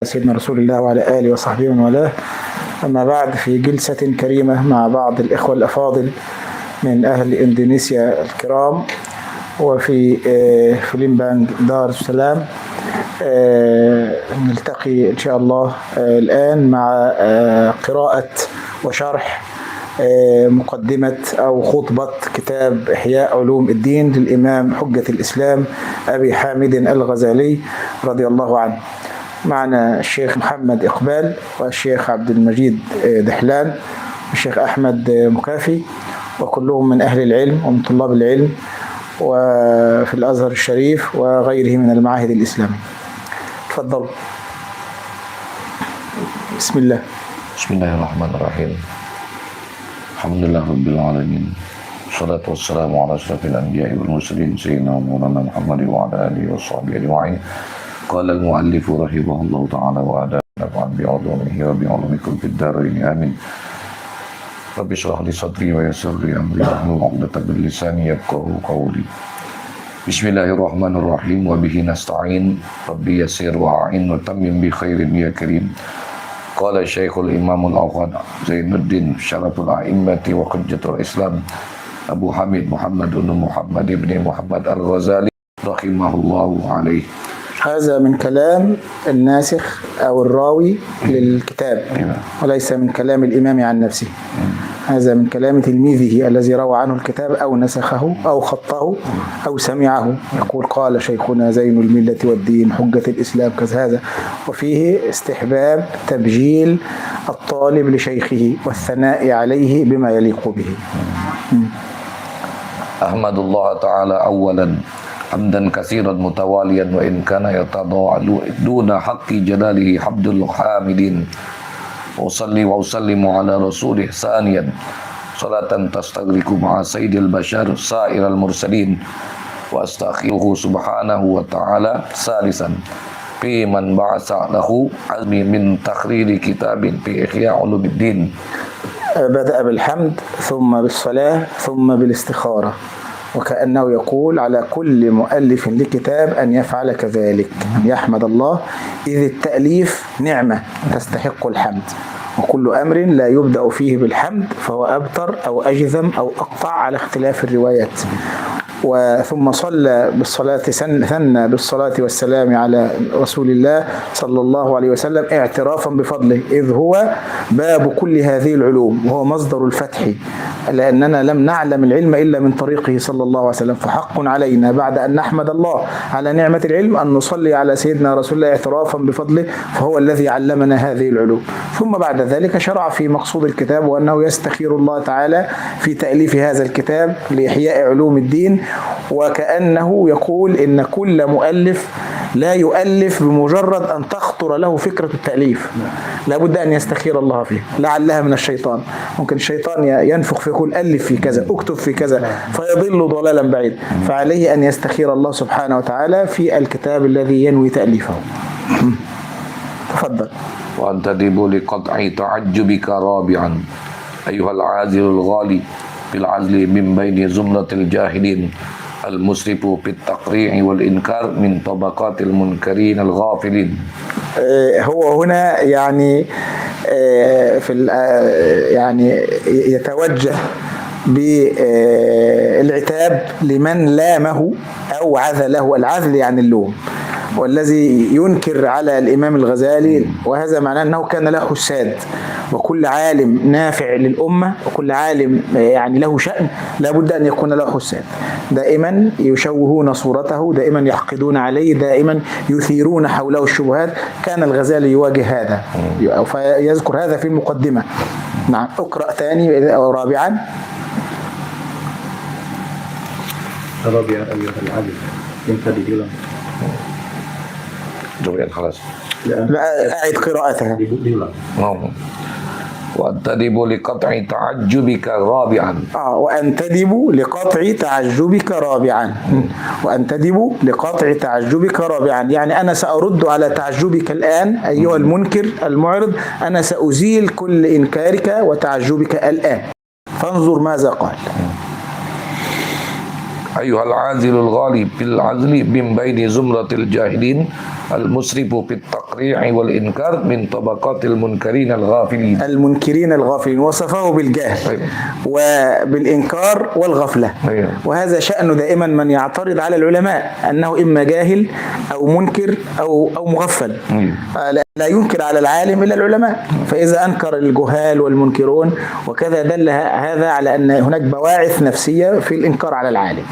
سيدنا رسول الله وعلى آله وصحبه ومن والاه. أما بعد، في جلسة كريمة مع بعض الإخوة الأفاضل من أهل إندونيسيا الكرام وفي فليمبانج دار السلام، نلتقي إن شاء الله الآن مع قراءة وشرح مقدمة أو خطبة كتاب إحياء علوم الدين للإمام حجة الإسلام أبي حامد الغزالي رضي الله عنه. معنا الشيخ محمد إقبال والشيخ عبد المجيد دحلان والشيخ أحمد مكافي، وكلهم من أهل العلم ومن طلاب العلم وفي الأزهر الشريف وغيره من المعاهد الإسلامية. تفضلوا. بسم الله. بسم الله الرحمن الرحيم. الحمد لله رب العالمين، والصلاة والسلام على أشرف الأنبياء والمرسلين سيدنا مولانا محمد وعلى آله وصحبه أجمعين. قال المؤلف رحمه الله تعالى: ونفعنا بعلومه وبعلومكم في الدارين آمين. رب اشرح لي صدري ويسر لي أمري واحلل عقدة من لساني يفقهوا قولي. بسم الله الرحمن الرحيم، وبه نستعين. ربي يسر وأعين وتمم بخير يا كريم. قال الشيخ الإمام الأوغاد زين الدين شرف الأئمة وحجة الإسلام أبو حميد محمد بن محمد بن محمد الغزالي رحمه الله عليه. هذا من كلام الناسخ أو الراوي للكتاب، وليس من كلام الإمام عن نفسه. هذا من كلام تلميذه الذي روى عنه الكتاب أو نسخه أو خطه أو سمعه، يقول قال شيخنا زين الملة والدين حجة الإسلام كذا هذا. وفيه استحباب تبجيل الطالب لشيخه والثناء عليه بما يليق به. أحمد الله تعالى أولا حمدا كثيرا متواليا، وإن كان يتضاعف دون حق جلاله حمد الحامدين. وصلي وسلم على رسوله ثانيا صلاة تستغرق مع سيد البشر سائر المرسلين، واستغفره سبحانه وتعالى ثالثا في من بعث له عزمي من تخريج كتاب في إحياء علوم الدين. بدأ بالحمد ثم بالصلاة ثم بالاستخارة، وكأنه يقول على كل مؤلف لكتاب أن يفعل كذلك، أن يحمد الله، إذ التأليف نعمة تستحق الحمد، وكل أمر لا يبدأ فيه بالحمد فهو أبتر أو أجذم أو أقطع على اختلاف الروايات. وثم صلى بالصلاة ثنى بالصلاة والسلام على رسول الله صلى الله عليه وسلم اعترافا بفضله، إذ هو باب كل هذه العلوم وهو مصدر الفتح، لأننا لم نعلم العلم إلا من طريقه صلى الله عليه وسلم. فحق علينا بعد أن نحمد الله على نعمة العلم أن نصلي على سيدنا رسول الله اعترافا بفضله، فهو الذي علمنا هذه العلوم. ثم بعد ذلك شرع في مقصود الكتاب، وأنه يستخير الله تعالى في تأليف هذا الكتاب لإحياء علوم الدين، وكأنه يقول إن كل مؤلف لا يؤلف بمجرد أن تخطر له فكرة التأليف، لابد أن يستخير الله فيه، لعلها من الشيطان. ممكن الشيطان ينفخ فيقول ألف في كذا، اكتب في كذا، فيضل ضلالا بعيد. فعليه أن يستخير الله سبحانه وتعالى في الكتاب الذي ينوي تأليفه. تفضل. وأنتدب لقطع تعجبك رابعا أيها العازل الغالي بالعزل من بين زمرة الجاهلين المسرف بالتقريع والإنكار من طبقات المنكرين الغافلين. هو هنا يعني يعني يتوجه بالعتاب لمن لامه أو عذله. العذل يعني اللوم، والذي ينكر على الإمام الغزالي، وهذا معناه أنه كان له حساد، وكل عالم نافع للأمة وكل عالم يعني له شأن لابد أن يكون له حساد، دائما يشوهون صورته، دائما يحقدون عليه، دائما يثيرون حوله الشبهات. كان الغزالي يواجه هذا، فيذكر هذا في المقدمة. نعم، اقرأ ثاني أو رابعا. رابعا أيها العبد ينتبه له. جميل خلاص. لا، أعد قراءتها. وأنتدب لقطع تعجبك رابعا. وأنتدب لقطع تعجبك رابعا. وأنتدب لقطع تعجبك رابعا، يعني أنا سأرد على تعجبك الآن أيها المنكر المعرض، أنا سأزيل كل إنكارك وتعجبك الآن. فانظر ماذا قال. أيها العازل الغالي بالعزل من بين زمرة الجاهلين المسرف في التقريع والإنكار من طبقات المنكرين الغافلين. المنكرين الغافلين وصفه بالجهل أيوة. وبالإنكار والغفلة. أيوة. وهذا شأن دائما من يعترض على العلماء أنه إما جاهل أو منكر أو مغفل. أيوة. لا ينكر على العالم إلا العلماء، فإذا أنكر الجهال والمنكرون وكذا دل هذا على أن هناك بواعث نفسية في الإنكار على العالم.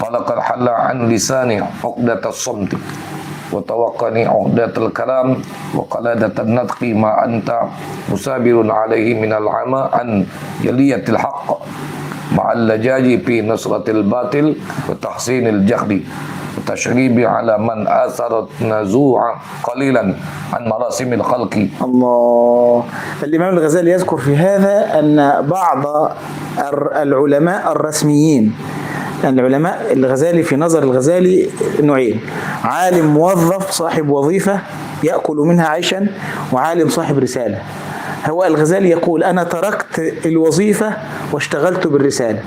فلقد حل عن لساني عقدة الصمت وتوقني عقدة الكلام وقلادة النطق ما أنت مسابر عليه من العمى عن يلية الحق مع اللجاج في نصرة الباطل وتحسين الجهل وتشريب على من آثر النزوع قليلا عن مراسم الخلق. الله. الإمام الغزالي يذكر في هذا أن بعض العلماء الرسميين، يعني العلماء الغزالي في نظر الغزالي نوعين: عالم موظف صاحب وظيفة يأكل منها عيشا، وعالم صاحب رسالة. هو الغزالي يقول: أنا تركت الوظيفة واشتغلت بالرسالة،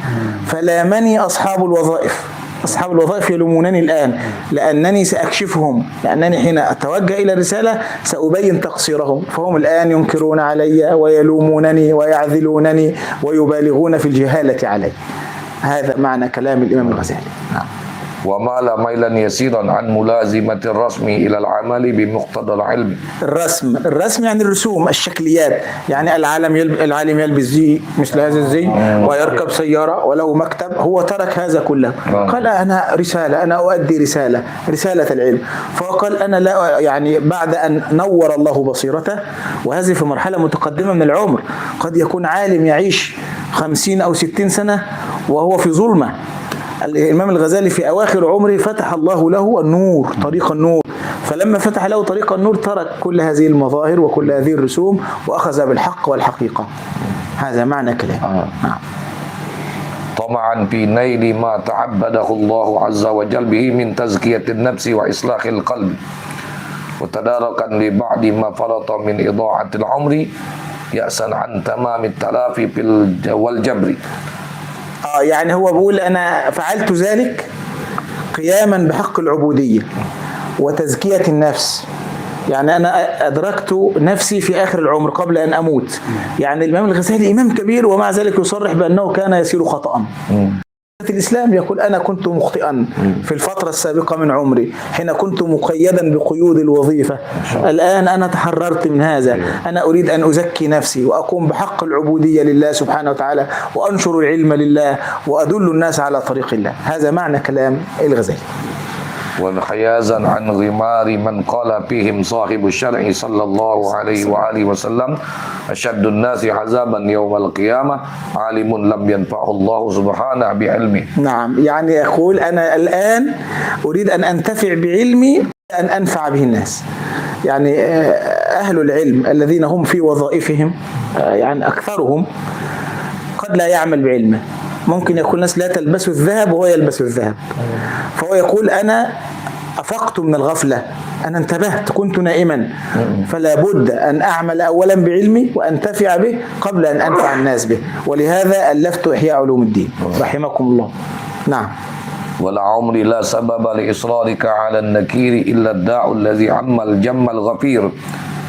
فلامني أصحاب الوظائف. أصحاب الوظائف يلومونني الآن لأنني سأكشفهم، لأنني حين أتوجه إلى الرسالة سأبين تقصيرهم، فهم الآن ينكرون علي ويلومونني ويعذلونني ويبالغون في الجهالة علي. هذا معنى كلام الإمام الغزالي. ومال ميلا يسيرا عن ملازمة الرسم إلى العمل بمقتضى العلم. الرسم يعني الرسوم، الشكليات، يعني العالم يلبس زي مثل هذا الزي ويركب سيارة وله مكتب. هو ترك هذا كله، قال: أنا رسالة، أنا أؤدي رسالة العلم. فقال: أنا لا، يعني بعد أن نور الله بصيرته، وهذه في مرحلة متقدمة من العمر، قد يكون عالم يعيش 50 أو 60 سنة وهو في ظلمة. الإمام الغزالي في أواخر عمره فتح الله له النور، طريق النور، فلما فتح له طريق النور ترك كل هذه المظاهر وكل هذه الرسوم وأخذ بالحق والحقيقة. هذا معنى كلام. طمعا في نيل ما تعبده الله عز وجل به من تزكية النفس وإصلاح القلب، وتداركا لبعد ما فرط من إضاعة العمر يأسا عن تمام التلافي والجبر. يعني هو بيقول: أنا فعلت ذلك قياما بحق العبودية وتزكية النفس، يعني أنا أدركت نفسي في آخر العمر قبل أن أموت. يعني الإمام الغزالي إمام كبير، ومع ذلك يصرح بأنه كان يسير خطأ. الإسلام يقول: أنا كنت مخطئا في الفترة السابقة من عمري حين كنت مقيدا بقيود الوظيفة. الآن أنا تحررت من هذا، أنا أريد أن أزكي نفسي وأقوم بحق العبودية لله سبحانه وتعالى، وأنشر العلم لله وأدل الناس على طريق الله. هذا معنى كلام الغزالي. وانحيازا عن غمار من قال فيهم صاحب الشرع صلى الله عليه وآله وسلم: أشد الناس عذابا يوم القيامة عالم لم ينفعه الله سبحانه بعلمه. نعم، يعني يقول: أنا الآن أريد أن أنتفع بعلمي أن أنفع به الناس. يعني أهل العلم الذين هم في وظائفهم، يعني أكثرهم قد لا يعمل بعلمه. ممكن يكون الناس لا تلبس الذهب وهو يلبس الذهب، فهو يقول: أنا أفقت من الغفلة، أنا انتبهت، كنت نائما، فلا بد أن أعمل أولا بعلمي وأنتفع به قبل أن أنفع الناس به. ولهذا ألفت إحياء علوم الدين رحمكم الله. نعم. ولعمري لا سبب لإصرارك على النكير إلا الداع الذي عم الجم الغفير،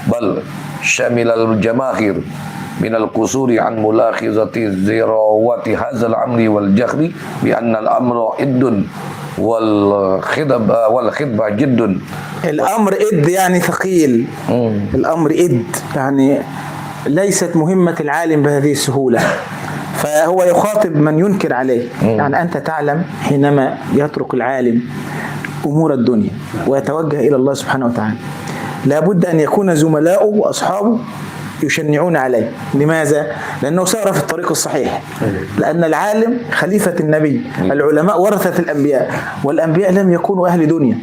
بل شمل الجماهير من القصور عن ملاحظة ذراوة هذا الأمر والجهل بأن الأمر إد والخطبة جد. الأمر إد يعني ثقيل. الأمر إد يعني ليست مهمة العالم بهذه السهولة، فهو يخاطب من ينكر عليه. يعني أنت تعلم حينما يترك العالم أمور الدنيا ويتوجه إلى الله سبحانه وتعالى، لابد أن يكون زملاؤه وأصحابه يشنعون عليه. لماذا؟ لأنه سار في الطريق الصحيح، لأن العالم خليفة النبي، العلماء ورثة الأنبياء، والأنبياء لم يكونوا أهل دنيا،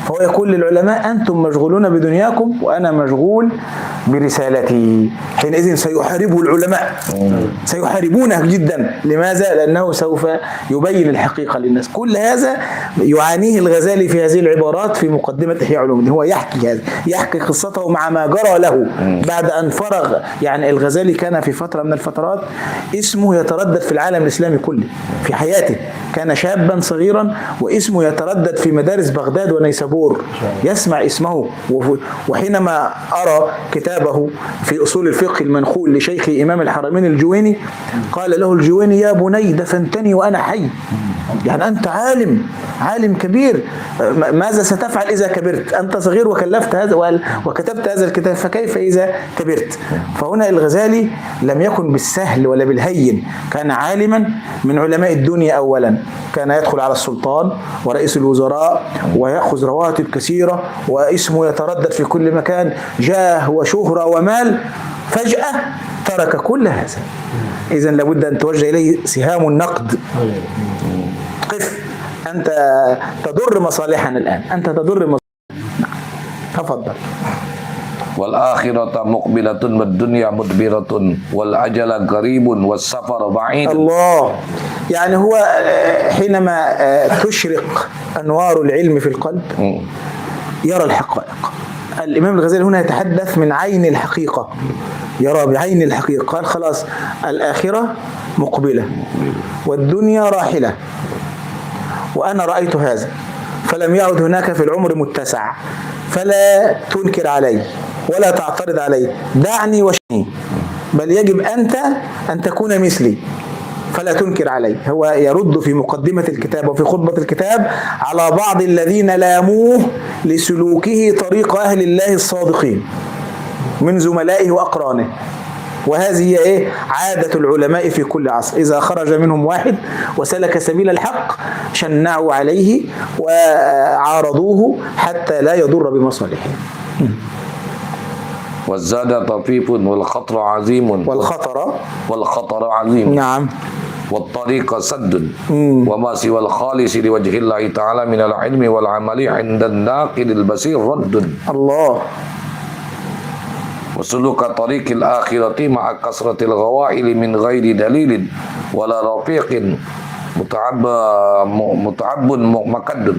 فهو يقول للعلماء أنتم مشغولون بدنياكم وأنا مشغول برسالتي. حينئذ سيحاربه العلماء، سيحاربونه جدا. لماذا؟ لأنه سوف يبين الحقيقة للناس. كل هذا يعانيه الغزالي في هذه العبارات في مقدمة إحياء علوم الدين. هو يحكي هذا، يحكي قصته مع ما جرى له بعد أن فرغ. يعني الغزالي كان في فترة من الفترات اسمه يتردد في العالم الإسلامي كله في حياته. كان شابا صغيرا واسمه يتردد في مدارس بغداد ونيسابور، يسمع اسمه. وحينما أرى كتابه في أصول الفقه المنخول لشيخ إمام الحرمين الجويني، قال له الجويني: يا بني دفنتني وأنا حي. يعني أنت عالم كبير، ماذا ستفعل إذا كبرت؟ أنت صغير وكلفت هذا وكتبت هذا الكتاب، فكيف إذا كبرت؟ فهنا الغزالي لم يكن بالسهل ولا بالهين، كان عالما من علماء الدنيا أولا. كان يدخل على السلطان ورئيس الوزراء ويأخذ رواتب كثيرة واسمه يتردد في كل مكان، جاه وشهرة ومال. فجأة ترك كل هذا. إذن لابد أن توجه إليه سهام النقد. قف، أنت تضر مصالحنا الآن، أنت تضر مصالحنا. تفضل. والآخرة مقبلة والدنيا مدبرة والأجل قريب والسفر بعيد. الله. يعني هو حينما تشرق أنوار العلم في القلب يرى الحقائق. الإمام الغزالي هنا يتحدث من عين الحقيقة، يرى بعين الحقيقة. قال خلاص الآخرة مقبلة والدنيا راحلة، وأنا رأيت هذا، فلم يعد هناك في العمر متسع، فلا تنكر علي ولا تعترض علي، دعني وشني، بل يجب أنت أن تكون مثلي فلا تنكر علي. هو يرد في مقدمة الكتاب وفي خطبة الكتاب على بعض الذين لاموه لسلوكه طريق أهل الله الصادقين من زملائه وأقرانه. وهذه هي عادة العلماء في كل عصر، إذا خرج منهم واحد وسلك سبيل الحق شنعوا عليه وعارضوه حتى لا يضر بمصالحهم. والزاد طفيف والخطر عظيم. والخطر عظيم. نعم. والطريق سد وما سوى الخالص لوجه الله تعالى من العلم والعمل عند الناقل البصير رد. الله. وسلوك طريق الآخرة مع كثرة الغوائل من غير دليل ولا رفيق متعب مكد.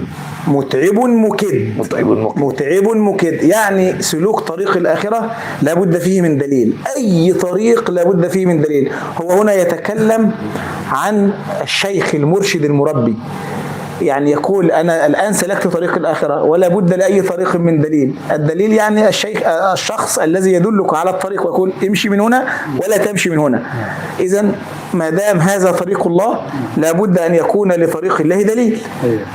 متعب مكد. يعني سلوك طريق الآخرة لابد فيه من دليل، أي طريق لابد فيه من دليل. هو هنا يتكلم عن الشيخ المرشد المربي، يعني يقول أنا الآن سلكت طريق الآخرة ولا بد لأي طريق من دليل. الدليل يعني الشخص الذي يدلك على الطريق ويقول امشي من هنا ولا تمشي من هنا. إذن ما دام هذا طريق الله لابد أن يكون لطريق الله دليل.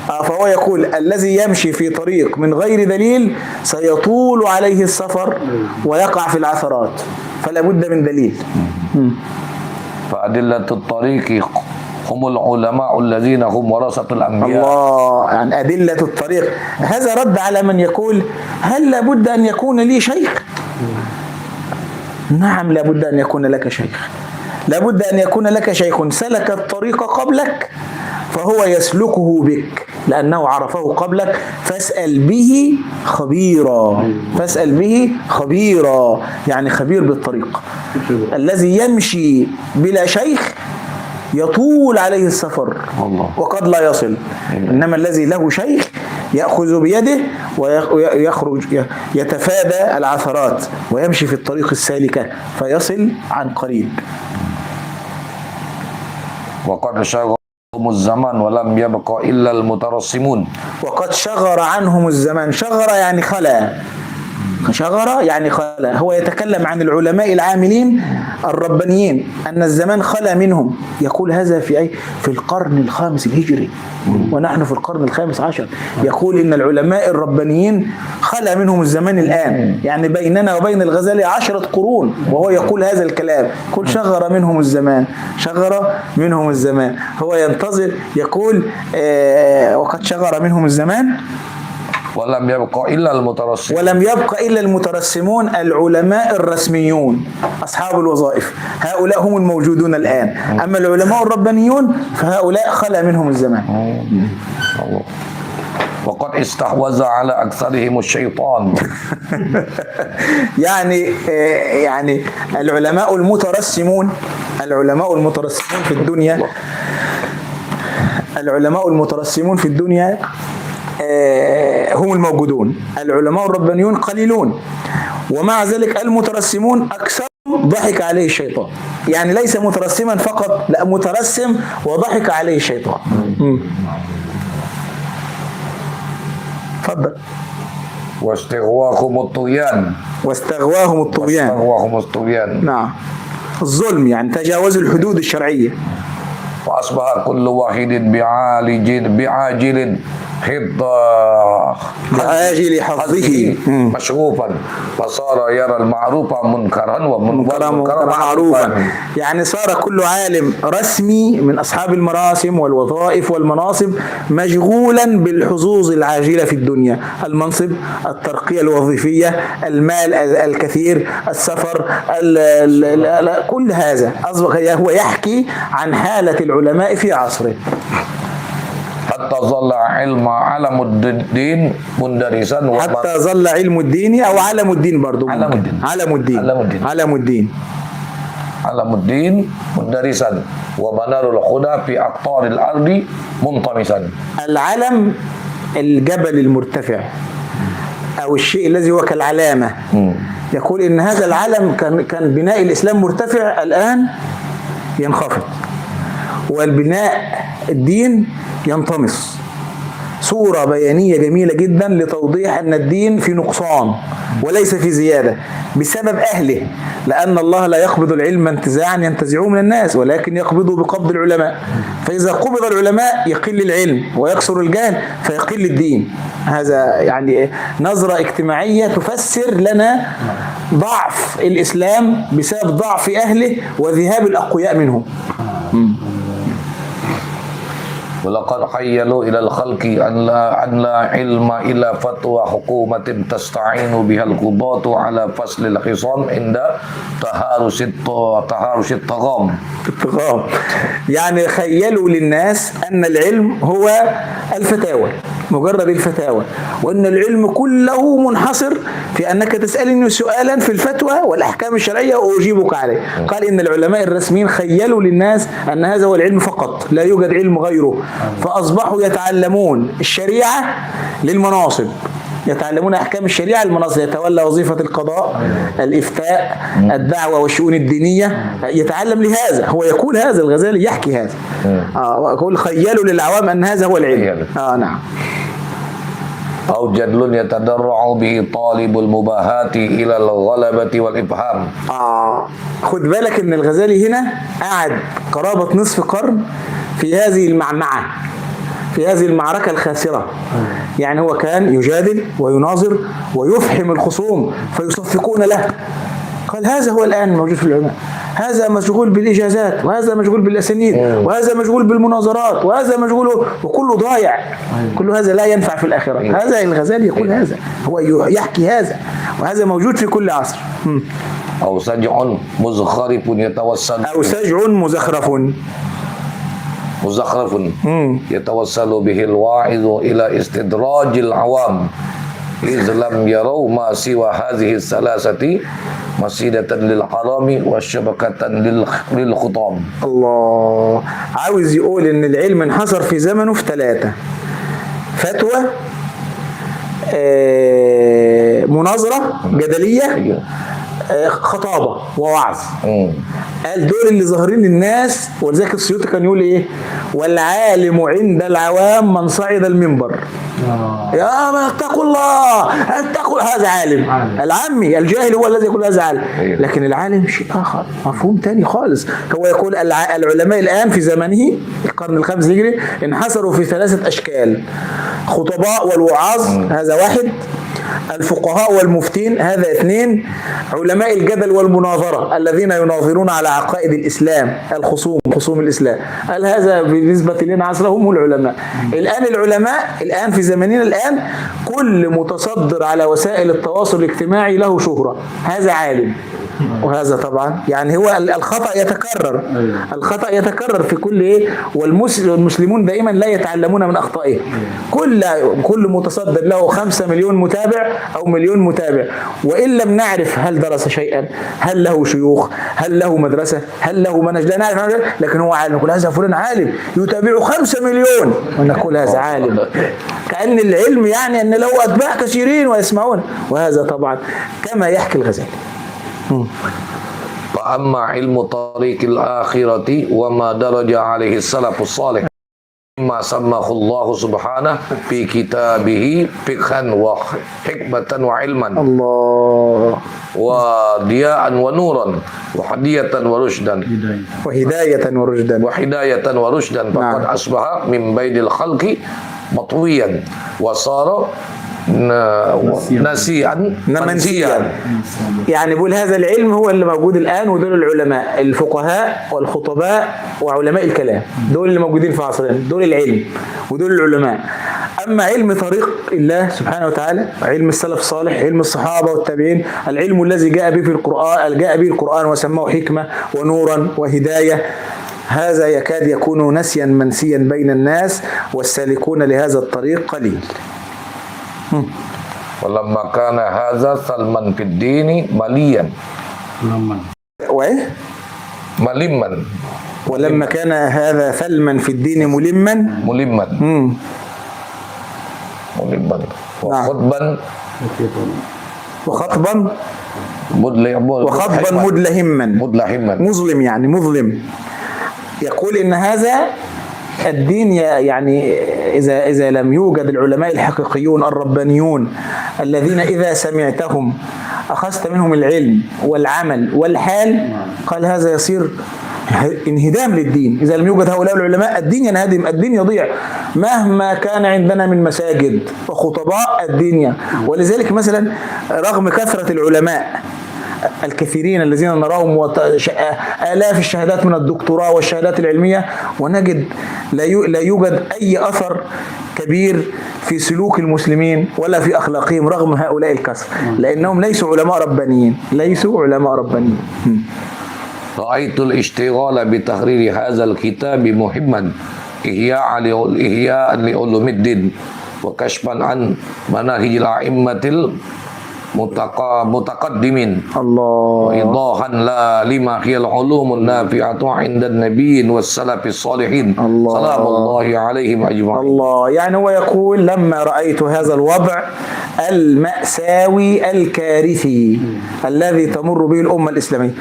فهو يقول الذي يمشي في طريق من غير دليل سيطول عليه السفر ويقع في العثرات، فلا بد من دليل. فأدلة الطريق هم العلماء الذين هم ورثة الأنبياء. الله. يعني أدلة الطريق، هذا رد على من يقول هل لابد أن يكون لي شيخ؟ نعم لابد أن يكون لك شيخ، لابد أن يكون لك شيخ سلك الطريق قبلك فهو يسلكه بك لأنه عرفه قبلك، فاسأل به خبيرا. فاسأل به خبيرا يعني خبير بالطريق. الذي يمشي بلا شيخ يطول عليه السفر وقد لا يصل، إنما الذي له شيخ يأخذ بيده ويخرج يتفادى العثرات ويمشي في الطريق السالكة فيصل عن قريب. وقد شغرهم الزمان ولم يبق إلا المترسمون. وقد شغر عنهم الزمان. شغر يعني خلا، شغر يعني خلا. هو يتكلم عن العلماء العاملين الربانيين أن الزمان خلا منهم. يقول هذا في القرن الخامس الهجري ونحن في القرن الخامس عشر. يقول إن العلماء الربانيين خلا منهم الزمان الآن، يعني بيننا وبين الغزالي 10 قرون وهو يقول هذا الكلام. يقول شغر منهم الزمان، شغر منهم الزمان. هو ينتظر يقول وقد شغر منهم الزمان ولم يبقى إلا المترسمون. ولم يبقى إلا المترسمون، العلماء الرسميون أصحاب الوظائف، هؤلاء هم الموجودون الآن. أما العلماء الربانيون فهؤلاء خلا منهم الزمان. وقد استحوذ على أكثرهم الشيطان. يعني العلماء المترسمون في الدنيا، هم الموجودون. العلماء الربانيون قليلون، ومع ذلك المترسمون أكثر ضحك عليه الشيطان. يعني ليس مترسما فقط، لا، مترسم وضحك عليه الشيطان. تفضل. واستغواهم الطغيان. نعم، الظلم، يعني تجاوزوا الحدود الشرعية. فأصبح كل واحد بعاجل حظه مشغوفا، فصار يرى المعروف منكرا والمنكر معروفا. يعني صار كل عالم رسمي من أصحاب المراسم والوظائف والمناصب مشغولا بالحظوظ العاجلة في الدنيا، المنصب، الترقية الوظيفية، المال الكثير، السفر، كل هذا أصبح هو يحكي عن حالة العلماء في عصره. حتى ظل علم الدين مندرسا، حتى ظل علم الدين أو علم الدين برضو، علم الدين مندرسا، ومنار الهدى في أقطار الأرض منطمسا. العلم الجبل المرتفع أو الشيء الذي هو كالعلامة. يقول إن هذا العلم كان بناء الإسلام مرتفع، الآن ينخفض، والبناء الدين ينطمس. صورة بيانية جميلة جدا لتوضيح أن الدين في نقصان وليس في زيادة بسبب أهله، لأن الله لا يقبض العلم انتزاعا ينتزعوه من الناس، ولكن يقبضه بقبض العلماء. فإذا قبض العلماء يقل العلم ويكثر الجهل فيقل الدين. هذا يعني نظرة اجتماعية تفسر لنا ضعف الإسلام بسبب ضعف أهله وذهاب الأقوياء منهم. ولقد خيلوا إلى الخلق أن لا علم إلا فتوى حكومة تستعين بها القضاة على فصل الخصام عند تهارش الطغام. يعني خيلوا للناس أن العلم هو الفتاوى، مجرد الفتاوى، وأن العلم كله منحصر في أنك تسألني سؤالا في الفتوى والأحكام الشرعية وأجيبك عليه. قال إن العلماء الرسميين خيلوا للناس أن هذا هو العلم فقط، لا يوجد علم غيره، فأصبحوا يتعلمون الشريعة للمناصب، يتعلمون أحكام الشريعة للمناصب، يتولى وظيفة القضاء، الإفتاء، الدعوة والشؤون الدينية، يتعلم لهذا. هو يقول هذا، الغزالي يحكي هذا. يقول خيلوا للعوام أن هذا هو العلم. نعم. أو جدل يتدرع به طالب المباهات إلى الغلبة والإبهام. خد بالك إن الغزالي هنا قعد قرابة نصف قرن في هذه المعمعة، في هذه المعركة الخاسرة. يعني هو كان يجادل ويناظر ويفحم الخصوم فيصفقون له. قال هذا هو الآن موجود في العلماء، هذا مشغول بالإجازات، وهذا مشغول بالأسانيد، وهذا مشغول بالمناظرات، وهذا مشغول، وكله ضايع، كل هذا لا ينفع في الآخرة. هذا الغزالي يقول هذا، هو يحكي هذا، وهذا موجود في كل عصر. أو سجع مزخرف يتوسل، أو سجع مزخرف يتوسل به الواعظ إلى استدراج العوام إذ لم يروا ما سوى هذه الثلاثة مسيدة للحرام والشبكة للخطام. الله، عاوز يقول إن العلم انحصر في زمنه في 3: فتوى، مناظرة جدلية، خطابة ووعظ. قال دول اللي ظاهرين للناس، ولذلك السيوطي كان يقول ايه؟ والعالم عند العوام من صعد المنبر. يا من اتقوا الله، اتقوا، هذا عالم. العامي الجاهل هو الذي يقول هذا عالم، لكن العالم شيء اخر، مفهوم تاني خالص. هو يقول العلماء الان في زمنه القرن الخامس الهجري انحصروا في 3 اشكال: خطباء والوعاظ، هذا 1، الفقهاء والمفتين، هذا 2، علماء الجدل والمناظرة الذين يناظرون على عقائد الإسلام، الخصوم خصوم الإسلام. قال هذا بالنسبة لنا عصره هم العلماء. الآن العلماء الآن في زماننا الآن كل متصدر على وسائل التواصل الاجتماعي له شهرة، هذا عالم. وهذا طبعا يعني هو الخطأ يتكرر، الخطأ يتكرر في كل ايه، والمسلمون دائما لا يتعلمون من أخطائهم. كل متصدر له 5 مليون متابع أو مليون متابع، وإن لم نعرف هل درس شيئا، هل له شيوخ، هل له مدرسة، هل له منهج، لا نعرف، لكن هو عالم. نقول هذا فلان عالم يتابعه 5 مليون ونقول هذا عالم، كأن العلم يعني أن له أتباع كثيرين ويسمعون. وهذا طبعا كما يحكي الغزالي. فأما علم طريق الآخرة وما درج عليه السلف الصالح مما سماه الله سبحانه في كتابه فقها وحكمة وعلما الله وضياء ونورا وهدية ورشدا وهداية ورشدا فقد أصبح من بين الخلق مطويا وصار نسيئا منسيا. يعني بقول هذا العلم هو اللي موجود الآن، ودول العلماء الفقهاء والخطباء وعلماء الكلام، دول اللي موجودين في عصرنا، دول العلم ودول العلماء. أما علم طريق الله سبحانه وتعالى، علم السلف الصالح، علم الصحابة والتابعين، العلم الذي جاء به القرآن وسماه حكمة ونورا وهداية، هذا يكاد يكون نسيا منسيا بين الناس، والسالكون لهذا الطريق قليل. ولما كان هذا سلما في الدين مليا ملما ولما كان هذا ثلما في الدين ملما وخطبا مدلهما مظلم، يعني مظلم. يقول إن هذا الدين يعني إذا لم يوجد العلماء الحقيقيون الربانيون الذين إذا سمعتهم أخذت منهم العلم والعمل والحال، قال هذا يصير انهدام للدين. إذا لم يوجد هؤلاء العلماء الدين ينهدم، الدين يضيع، مهما كان عندنا من مساجد وخطباء الدين. ولذلك مثلا رغم كثرة العلماء الكثيرين الذين نراهم آلاف الشهادات من الدكتوراه والشهادات العلمية، ونجد لا يوجد أي أثر كبير في سلوك المسلمين ولا في أخلاقهم رغم هؤلاء الكثرة، لأنهم ليسوا علماء ربانيين. رأيت الاشتغال بتحرير هذا الكتاب مهما إحياء لعلوم الدين وكشفا عن مناهج الأئمة متقدمين وإيضاحا لما هي العلوم النافعة عند النبيين والسلف الصالحين سلام الله عليهم أجمعين. الله، يعني هو يقول لما رأيت هذا الوضع المأساوي الكارثي الذي تمر به الأمة الإسلامية.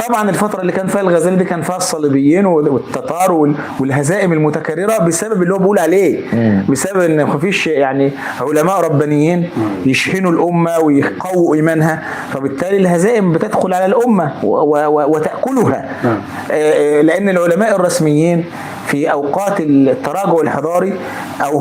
طبعا الفترة اللي كان فيها الغزالي دي كان فيها الصليبيين والتتار والهزائم المتكررة بسبب اللي هو بيقول عليه، بسبب ان مفيش يعني علماء ربانيين يشحنوا الأمة ويقووا إيمانها، فبالتالي الهزائم بتدخل على الأمة وتأكلها. لأن العلماء الرسميين في أوقات التراجع الحضاري أو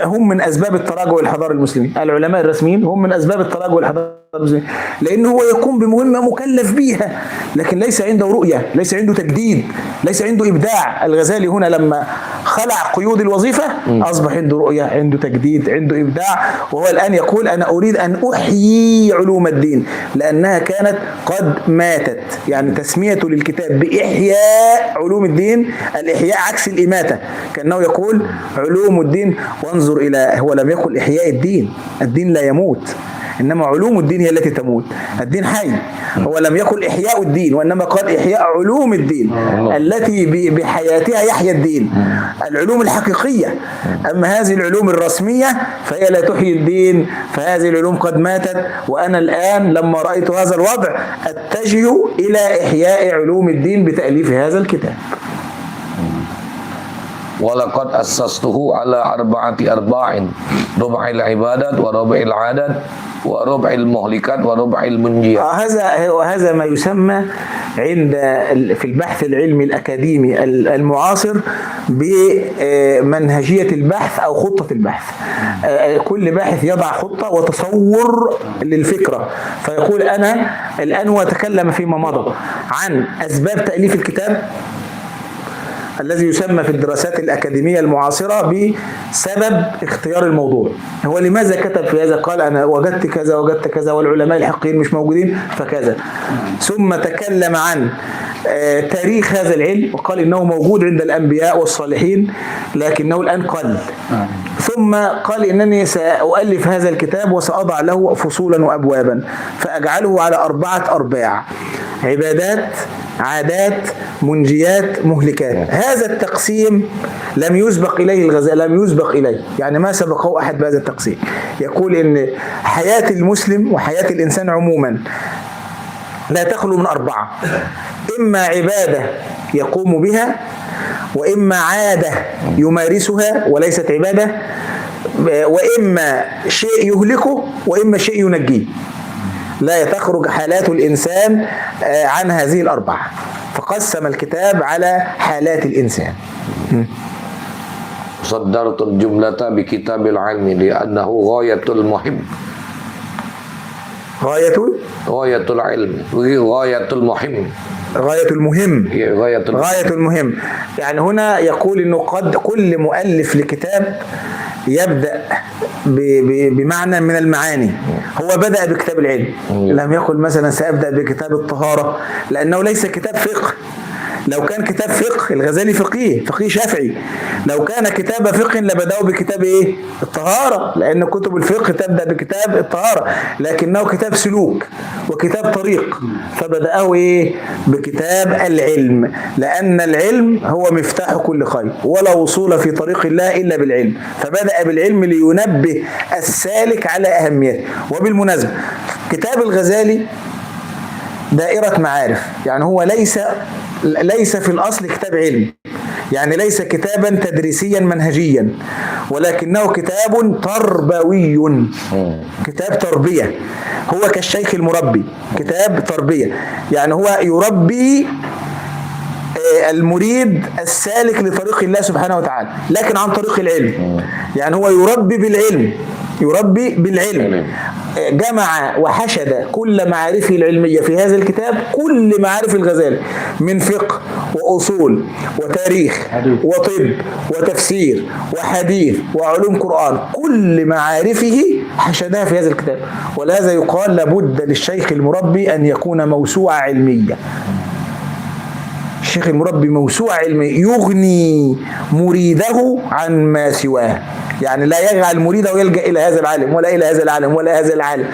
هم من أسباب التراجع الحضاري المسلمين، العلماء الرسميين هم من أسباب التراجع الحضاري المسلمين، لأنه هو يقوم بمهمة مكلف بيها، لكن ليس عنده رؤية، ليس عنده تجديد، ليس عنده إبداع. الغزالي هنا لما خلع قيود الوظيفة أصبح عنده رؤية، عنده تجديد، عنده إبداع. وهو الآن يقول أنا أريد أن أحيي علوم الدين لأنها كانت قد ماتت. يعني تسميته للكتاب بإحياء علوم الدين، الإحياء عكس الإماتة، كأنه يقول علوم الدين. وانظر إلى، هو لم يقل إحياء الدين، الدين لا يموت، إنما علوم الدين هي التي تموت، الدين حي. هو لم يقل إحياء الدين، وإنما قال إحياء علوم الدين التي بحياتها يحيا الدين، العلوم الحقيقية. أما هذه العلوم الرسمية فهي لا تحيي الدين، فهذه العلوم قد ماتت. وأنا الآن لما رأيت هذا الوضع أتجه إلى إحياء علوم الدين بتأليف هذا الكتاب. ولقد أسسته على 4 أرباع: ربع العبادات وربع العادات وربع المهلكات وربع المنجيات. هذا ما يسمى في البحث العلمي الأكاديمي المعاصر بمنهجية البحث أو خطة البحث. كل باحث يضع خطة وتصور للفكرة، فيقول أنا الآن هو تكلم فيما مضى عن أسباب تأليف الكتاب، الذي يسمى في الدراسات الأكاديمية المعاصرة بسبب اختيار الموضوع. هو لماذا كتب في هذا؟ قال أنا وجدت كذا وجدت كذا والعلماء الحقيقيين مش موجودين فكذا. ثم تكلم عن تاريخ هذا العلم وقال إنه موجود عند الأنبياء والصالحين لكنه الآن قل. ثم قال إنني سأؤلف هذا الكتاب وسأضع له فصولا وأبوابا فأجعله على 4 أرباع: عبادات، عادات، منجيات، مهلكات. هذا التقسيم لم يسبق إليه الغزالي، لم يسبق إليه، يعني ما سبقه أحد بهذا التقسيم. يقول إن حياة المسلم وحياة الإنسان عموما لا تخلو من 4: إما عبادة يقوم بها، وإما عادة يمارسها وليست عبادة، وإما شيء يهلكه، وإما شيء ينجيه. لا تخرج حالات الإنسان عن هذه ال4. فقسم الكتاب على حالات الإنسان. صدرت الجملة بكتاب العلم لأنه غاية المهم. غاية العلم، غاية المهم، غاية المهم. يعني هنا يقول إنه قد كل مؤلف لكتاب يبدأ بمعنى من المعاني. هو بدأ بكتاب العلم، لم يقل مثلا سأبدأ بكتاب الطهارة، لأنه ليس كتاب فقه. لو كان كتاب فقه الغزالي فقيه شافعي، لو كان كتاب فقه لبدأوا بكتاب ايه؟ الطهارة، لأن كتب الفقه تبدأ بكتاب الطهارة، لكنه كتاب سلوك وكتاب طريق، فبدأه ايه؟ بكتاب العلم، لأن العلم هو مفتاح كل خير، ولا وصول في طريق الله إلا بالعلم. فبدأ بالعلم لينبه السالك على أهميته. وبالمناسبة كتاب الغزالي دائرة معارف، يعني هو ليس في الأصل كتاب علم، يعني ليس كتابا تدريسيا منهجيا، ولكنه كتاب تربوي، كتاب تربية. هو كالشيخ المربي، كتاب تربية، يعني هو يربي المريد السالك لطريق الله سبحانه وتعالى، لكن عن طريق العلم. يعني هو يربي بالعلم. جمع وحشد كل معارفه العلمية في هذا الكتاب، كل معارف الغزالي من فقه وأصول وتاريخ وطب وتفسير وحديث وعلوم قرآن، كل معارفه حشدها في هذا الكتاب. ولهذا يقال لابد للشيخ المربي أن يكون موسوعة علمية. الشيخ المربي موسوعة علمية يغني مريده عن ما سواه، يعني لا يجعل مريده يلجأ إلى هذا العالم ولا إلى هذا العالم ولا هذا العالم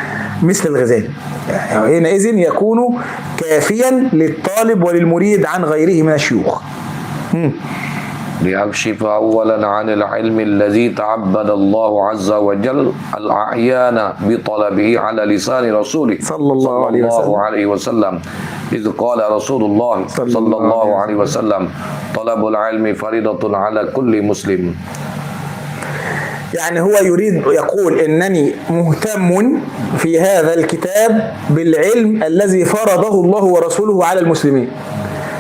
مثل الغزالي. حينئذ يكون كافيا للطالب وللمريد عن غيره من الشيوخ. ليكشف أولا عن العلم الذي تعبد الله عز وجل الأعيان بطلبه على لسان رسوله صلى الله عليه وسلم، إذ قال رسول الله صلى الله عليه وسلم: طلب العلم فريضة على كل مسلم. يعني هو يريد يقول إنني مهتم في هذا الكتاب بالعلم الذي فرضه الله ورسوله على المسلمين.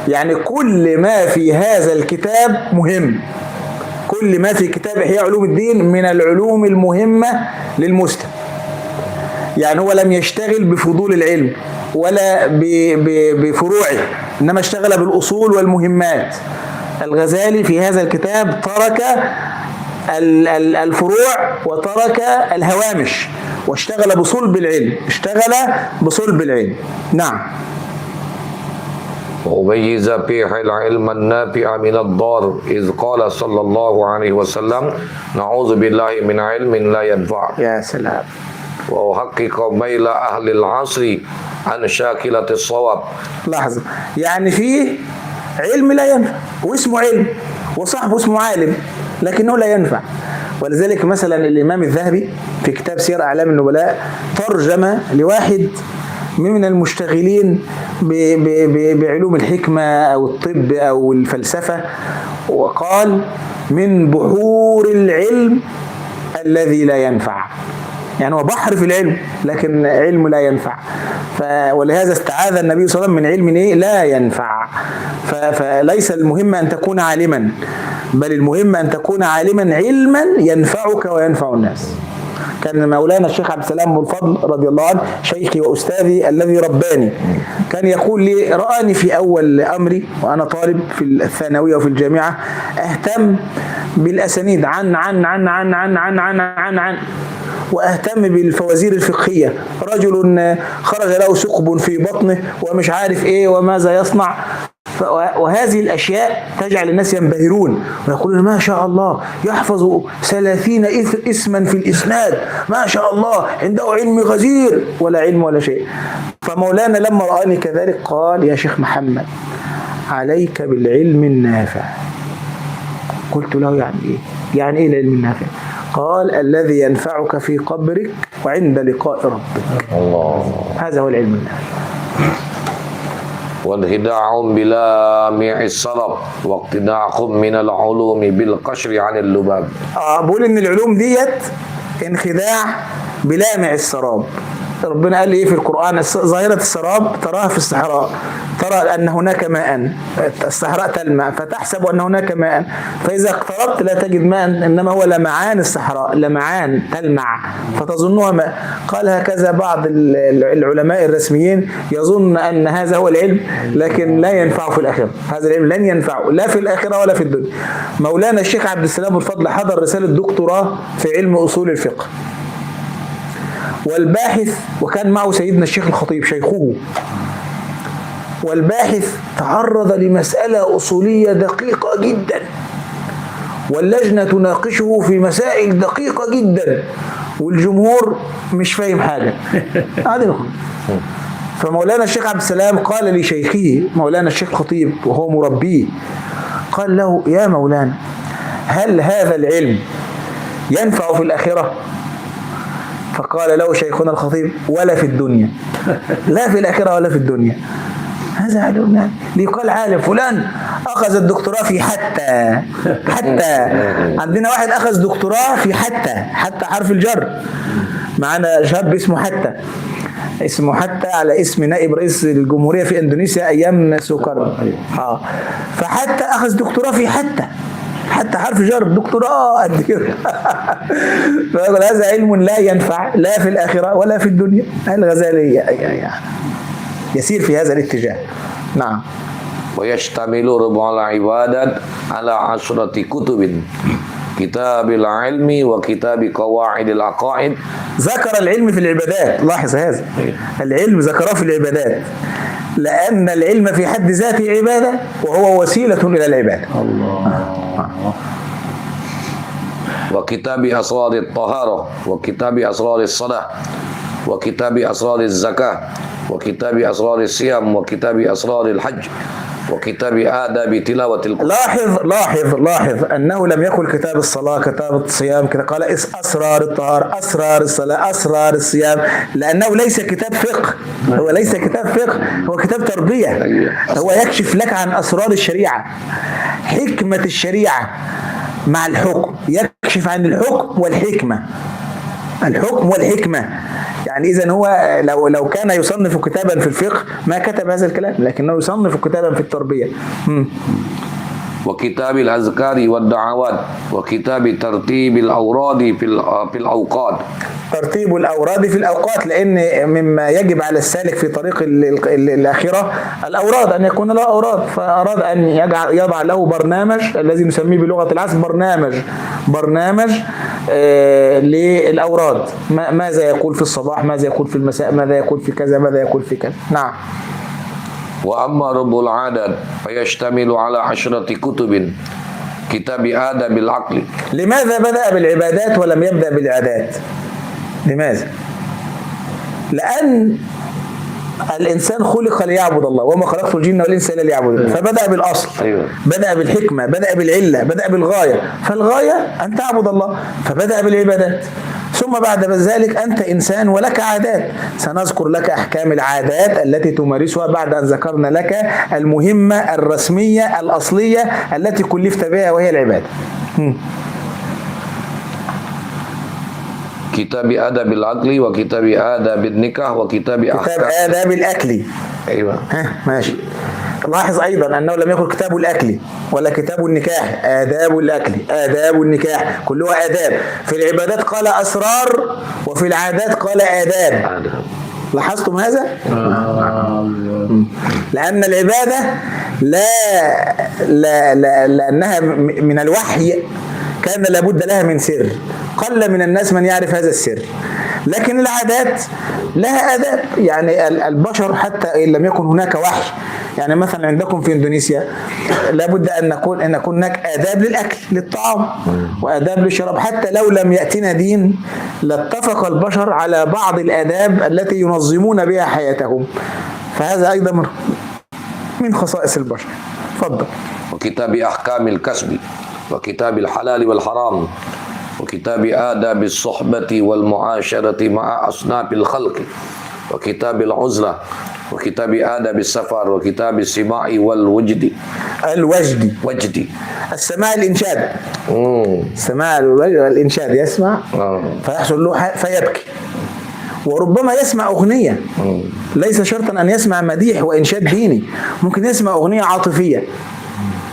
يعني كل ما في هذا الكتاب مهم، كل ما في كتاب إحياء علوم الدين من العلوم المهمة للمسلم. يعني هو لم يشتغل بفضول العلم ولا بفروعه، إنما اشتغل بالأصول والمهمات. الغزالي في هذا الكتاب ترك الفروع وترك الهوامش، واشتغل بصلب العلم، نعم. وميز فيه العلم النافع من الضار، إذ قال صلى الله عليه وسلم: نعوذ بالله من علم لا ينفع. يا سلام. وأحقق ميل أهل العصر عن شاكلة الصواب. لحظة، يعني فيه علم لا ينفع واسمه علم وصاحبه اسمه عالم لكنه لا ينفع. ولذلك مثلا الإمام الذهبي في كتاب سير أعلام النبلاء ترجم لواحد من المشتغلين بعلوم الحكمة أو الطب أو الفلسفة، وقال: من بحور العلم الذي لا ينفع. يعني هو بحر في العلم لكن علم لا ينفع. ولهذا استعاذ النبي صلى الله عليه وسلم من علم لا ينفع. فليس المهم أن تكون عالما، بل المهم أن تكون عالما علما ينفعك وينفع الناس. كان مولانا الشيخ عبد السلام بن الفضل رضي الله عنه شيخي وأستاذي الذي رباني، كان يقول لي رآني في أول أمري وأنا طالب في الثانوية وفي الجامعة أهتم بالأسانيد عن وأهتم بالفوازير الفقهية، رجل خرج له ثقب في بطنه ومش عارف إيه وماذا يصنع، وهذه الأشياء تجعل الناس ينبهرون ويقولون ما شاء الله يحفظ 30 اسما في الإسناد، ما شاء الله عنده علم غزير، ولا علم ولا شيء. فمولانا لما رآني كذلك قال يا شيخ محمد عليك بالعلم النافع. قلت له يعني إيه؟ يعني إيه العلم النافع؟ قال الذي ينفعك في قبرك وعند لقاء ربك. الله. هذا هو العلم النافع. وانخداع بلامع السرب واقتداعكم من العلوم بالقشر عن اللباب. بقول ان العلوم ديت انخداع بلامع السراب. ربنا قال ايه في القرآن؟ ظاهرة السراب تراها في الصحراء، ترى ان هناك ماء، الصحراء تلمع فتحسب ان هناك ماء، فاذا اقتربت لا تجد ماء، انما هو لمعان الصحراء، لمعان تلمع فتظنها ماء. قال هكذا بعض العلماء الرسميين يظن ان هذا هو العلم، لكن لا ينفعه في الاخره. هذا العلم لن ينفعه لا في الاخره ولا في الدنيا. مولانا الشيخ عبد السلام الفضل حضر رسالة دكتوراه في علم اصول الفقه، والباحث وكان معه سيدنا الشيخ الخطيب شيخه، والباحث تعرض لمسألة أصولية دقيقة جدا، واللجنة تناقشه في مسائل دقيقة جدا، والجمهور مش فاهم حاجة. فمولانا الشيخ عبد السلام قال لشيخه مولانا الشيخ الخطيب وهو مربيه، قال له يا مولانا هل هذا العلم ينفع في الآخرة؟ فقال له شيخنا الخطيب ولا في الدنيا. لا في الآخرة ولا في الدنيا. هذا علم. ليقال عالم فلان أخذ الدكتوراه في حتى عندنا واحد أخذ دكتوراه في حتى حرف الجر. معنا شاب اسمه حتى على اسم نائب رئيس الجمهورية في إندونيسيا أيام سوكرنو. فحتى أخذ دكتوراه في حتى حرف جر، دكتوراه قد كده. فيقول هذا علم لا ينفع لا في الآخرة ولا في الدنيا. الغزالي يعني يسير في هذا الاتجاه. نعم. ويشتمل ربع العبادات على 10 كتب كتاب العلم وكتاب قواعد العقائد. ذكر العلم في العبادات، لاحظ هذا العلم ذكره في العبادات، لأن العلم في حد ذاته عبادة وهو وسيلة إلى العبادة. وكتاب أسرار الطهارة وكتاب أسرار الصلاة وكتاب أسرار الزكاة وكتاب أسرار الصيام وكتاب أسرار الحج وكتاب آداب تلاوة القرآن. لاحظ أنه لم يقل كتاب الصلاة كتاب الصيام كده، قال أسرار الطهارة أسرار الصلاة أسرار الصيام، لأنه ليس كتاب فقه، هو ليس كتاب فقه، هو كتاب تربية. هو يكشف لك عن أسرار الشريعة، حكمة الشريعة مع الحكم، يكشف عن الحكم والحكمة، الحكم والحكمة. يعني إذن هو لو كان يصنف كتابا في الفقه ما كتب هذا الكلام، لكنه يصنف كتابا في التربية. وكتاب الأذكار والدعوات وكتاب ترتيب الأوراد في الأوقات. ترتيب الأوراد في الأوقات، لأن مما يجب على السالك في طريق الآخرة الأوراد، أن يكون له أوراد، فأراد أن يضع له برنامج الذي نسميه بلغة العصر برنامج للأوراد، ماذا يقول في الصباح، ماذا يقول في المساء، ماذا يقول في كذا، ماذا يقول في كذا. نعم. وأما رب العادات فيشتمل على 10 كتب كتاب آداب العقل. لماذا بدأ بالعبادات ولم يبدأ بالعادات؟ لماذا؟ لأن الإنسان خلق ليعبد الله، وما خلقت الجن والإنس إلا ليعبدون، فبدأ بالأصل. بدأ بالحكمة، بدأ بالعلة، بدأ بالغاية، فالغاية أن تعبد الله، فبدأ بالعبادات. ثم بعد ذلك أنت إنسان ولك عادات، سنذكر لك أحكام العادات التي تمارسها بعد أن ذكرنا لك المهمة الرسمية الأصلية التي كلفت بها وهي العبادة. كتاب آداب العقل وكتاب آداب النكاح وكتاب كتاب آداب الأكل. أيوة. ماشي. لاحظ أيضا أنه لم يكن كتاب الأكل ولا كتاب النكاح، آداب الأكل، آداب النكاح، كلها آداب. في العبادات قال أسرار، وفي العادات قال آداب. لاحظتم هذا؟ لأن العبادة لأنها من الوحي كان لابد لها من سر، قل من الناس من يعرف هذا السر. لكن العادات لها آداب، يعني البشر حتى إن لم يكن هناك وحي، يعني مثلا عندكم في اندونيسيا لابد ان يكون هناك آداب للأكل للطعام وآداب للشراب، حتى لو لم يأتنا دين لاتفق البشر على بعض الآداب التي ينظمون بها حياتهم. فهذا أيضا من خصائص البشر. تفضل. وكتاب أحكام الكسب، وكتاب الحلال والحرام، وكتاب آداب الصحبة والمعاشرة مع أصناف الخلق، وكتاب العزلة، وكتاب آداب السفر، وكتاب السماع والوجد. الوجد السماع الإنشاد. السماع والإنشاد، يسمع فيحصل له فيبكي، وربما يسمع أغنية، ليس شرطا أن يسمع مديح وإنشاد ديني، ممكن يسمع أغنية عاطفية،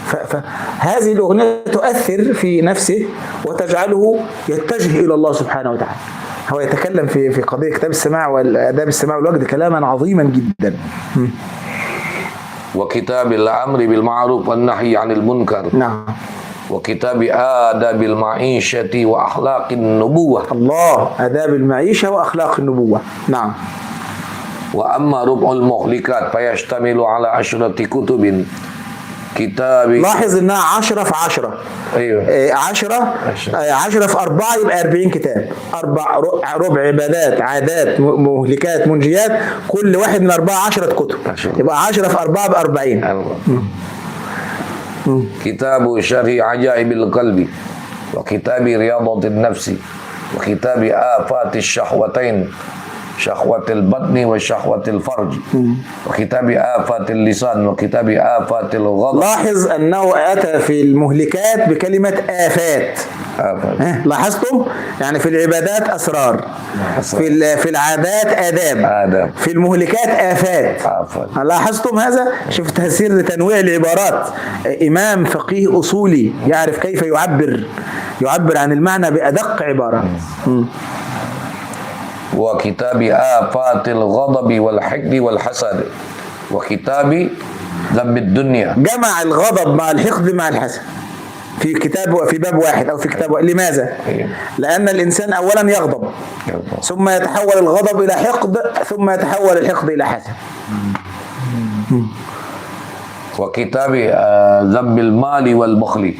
فهذه الأغنية تؤثر في نفسه وتجعله يتجه إلى الله سبحانه وتعالى. هو يتكلم في قضية كتاب السماع والآداب السماع والوجد كلاما عظيما جدا. وكتاب الأمر بالمعروف والنهي عن المنكر. نعم. وكتاب آداب المعيشة وأخلاق النبوة. الله، آداب المعيشة وأخلاق النبوة. نعم. وأما ربع المهلكات فيشتمل على 10 كتب. كتاب، لاحظ انها 10 في 10. ايوه 10 في 4 يبقى 40 كتاب. ربع عبادات، عادات، مهلكات، منجيات، كل واحد من 4 10 كتب، يبقى 10 في 4 ب 40. كتاب شرح عجائب القلب، وكتاب رياضة النفس، وكتاب آفات الشهوتين، شهوة البطن وشهوة الفرج، وكتاب آفات اللسان، وكتاب آفات الغضب. لاحظ أنه أتى في المهلكات بكلمة آفات. لاحظتم؟ يعني في العبادات أسرار، في العادات آداب، في المهلكات آفات. لاحظتم هذا؟ شوف تأثير لتنويع العبارات. إمام فقيه أصولي يعرف كيف يعبر عن المعنى بأدق عبارة. وكتاب آفات الغضب والحقد والحسد، وكتاب ذم الدنيا. جمع الغضب مع الحقد مع الحسد في كتاب، في باب واحد أو في كتاب واحد. لماذا؟ لأن الإنسان أولا يغضب، ثم يتحول الغضب إلى حقد، ثم يتحول الحقد إلى حسد. وكتاب ذم المال والبخل،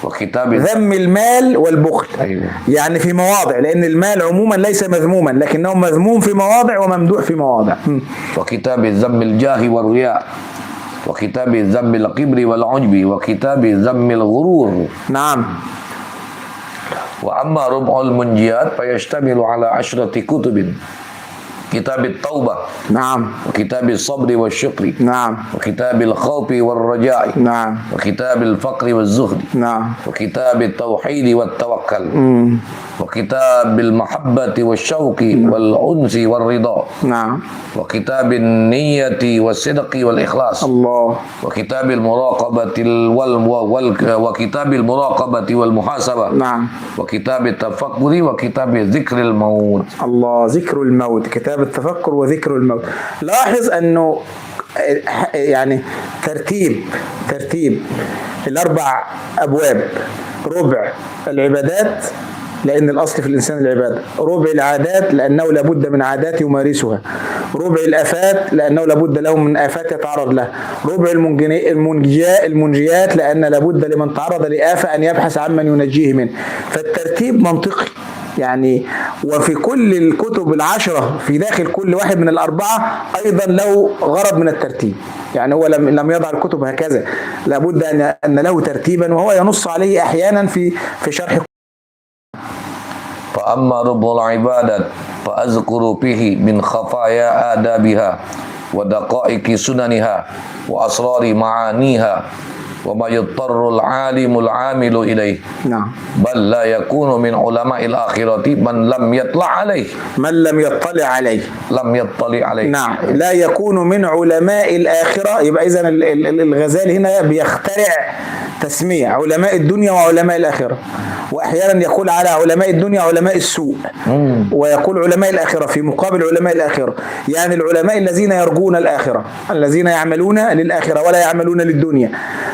وكتاب ذم المال والبخل. يعني في مواضع، لأن المال عموما ليس مذموما، لكنه مذموم في مواضع وممدوح في مواضع. وكتاب ذم الجاه والرياء، وكتاب ذم الكبر والعجب، وكتاب ذم الغرور. نعم. وأما ربع المنجيات فيشتمل على 10 كتب. كتاب التوبة. نعم. وكتاب الصبر والشكر. نعم. وكتاب الخوف والرجاء. نعم. وكتاب الفقر والزهد. نعم. وكتاب التوحيد والتوكل. وكتاب المحبة والشوق والأنس والرضا. نعم. وكتاب النية والصدق والإخلاص. الله. وكتاب المراقبة وكتاب المراقبة والمحاسبة. نعم. وكتاب التفكر وكتاب ذكر الموت. الله، ذكر الموت، كتاب التفكر وذكر الموت. لاحظ أنه يعني ترتيب الأربع أبواب: ربع العبادات لأن الأصل في الإنسان العبادة، ربع العادات لأنه لابد من عادات يمارسها، ربع الآفات لأنه لابد له من آفات يتعرض لها، ربع المنجيات لأن لابد لمن تعرض لآفة أن يبحث عن من ينجيه منه. فالترتيب منطقي يعني. وفي كل الكتب 10 في داخل كل واحد من الأربعة أيضا له غرض من الترتيب، يعني هو لم يضع الكتب هكذا، لابد أن له ترتيبا، وهو ينص عليه أحيانا في شرح. فأما رب العبادة فأذكر به من خفايا آدابها ودقائق سننها وأسرار معانيها وما يضطر العالم العامل إليه نعم. بل لا يكون من علماء الآخرة من لم يطلع عليه من لم يطلع عليه. لم يطلع عليه. نعم، لا يكون من علماء الآخرة. يبقى إذن الغزالي هنا بيخترع تسمية علماء الدنيا وعلماء الآخرة، وأحيانا يقول على علماء الدنيا علماء السوء، ويقول علماء الآخرة في مقابل علماء الآخرة، يعني العلماء الذين يرجون الآخرة، الذين يعملون للآخرة ولا يعملون للدنيا.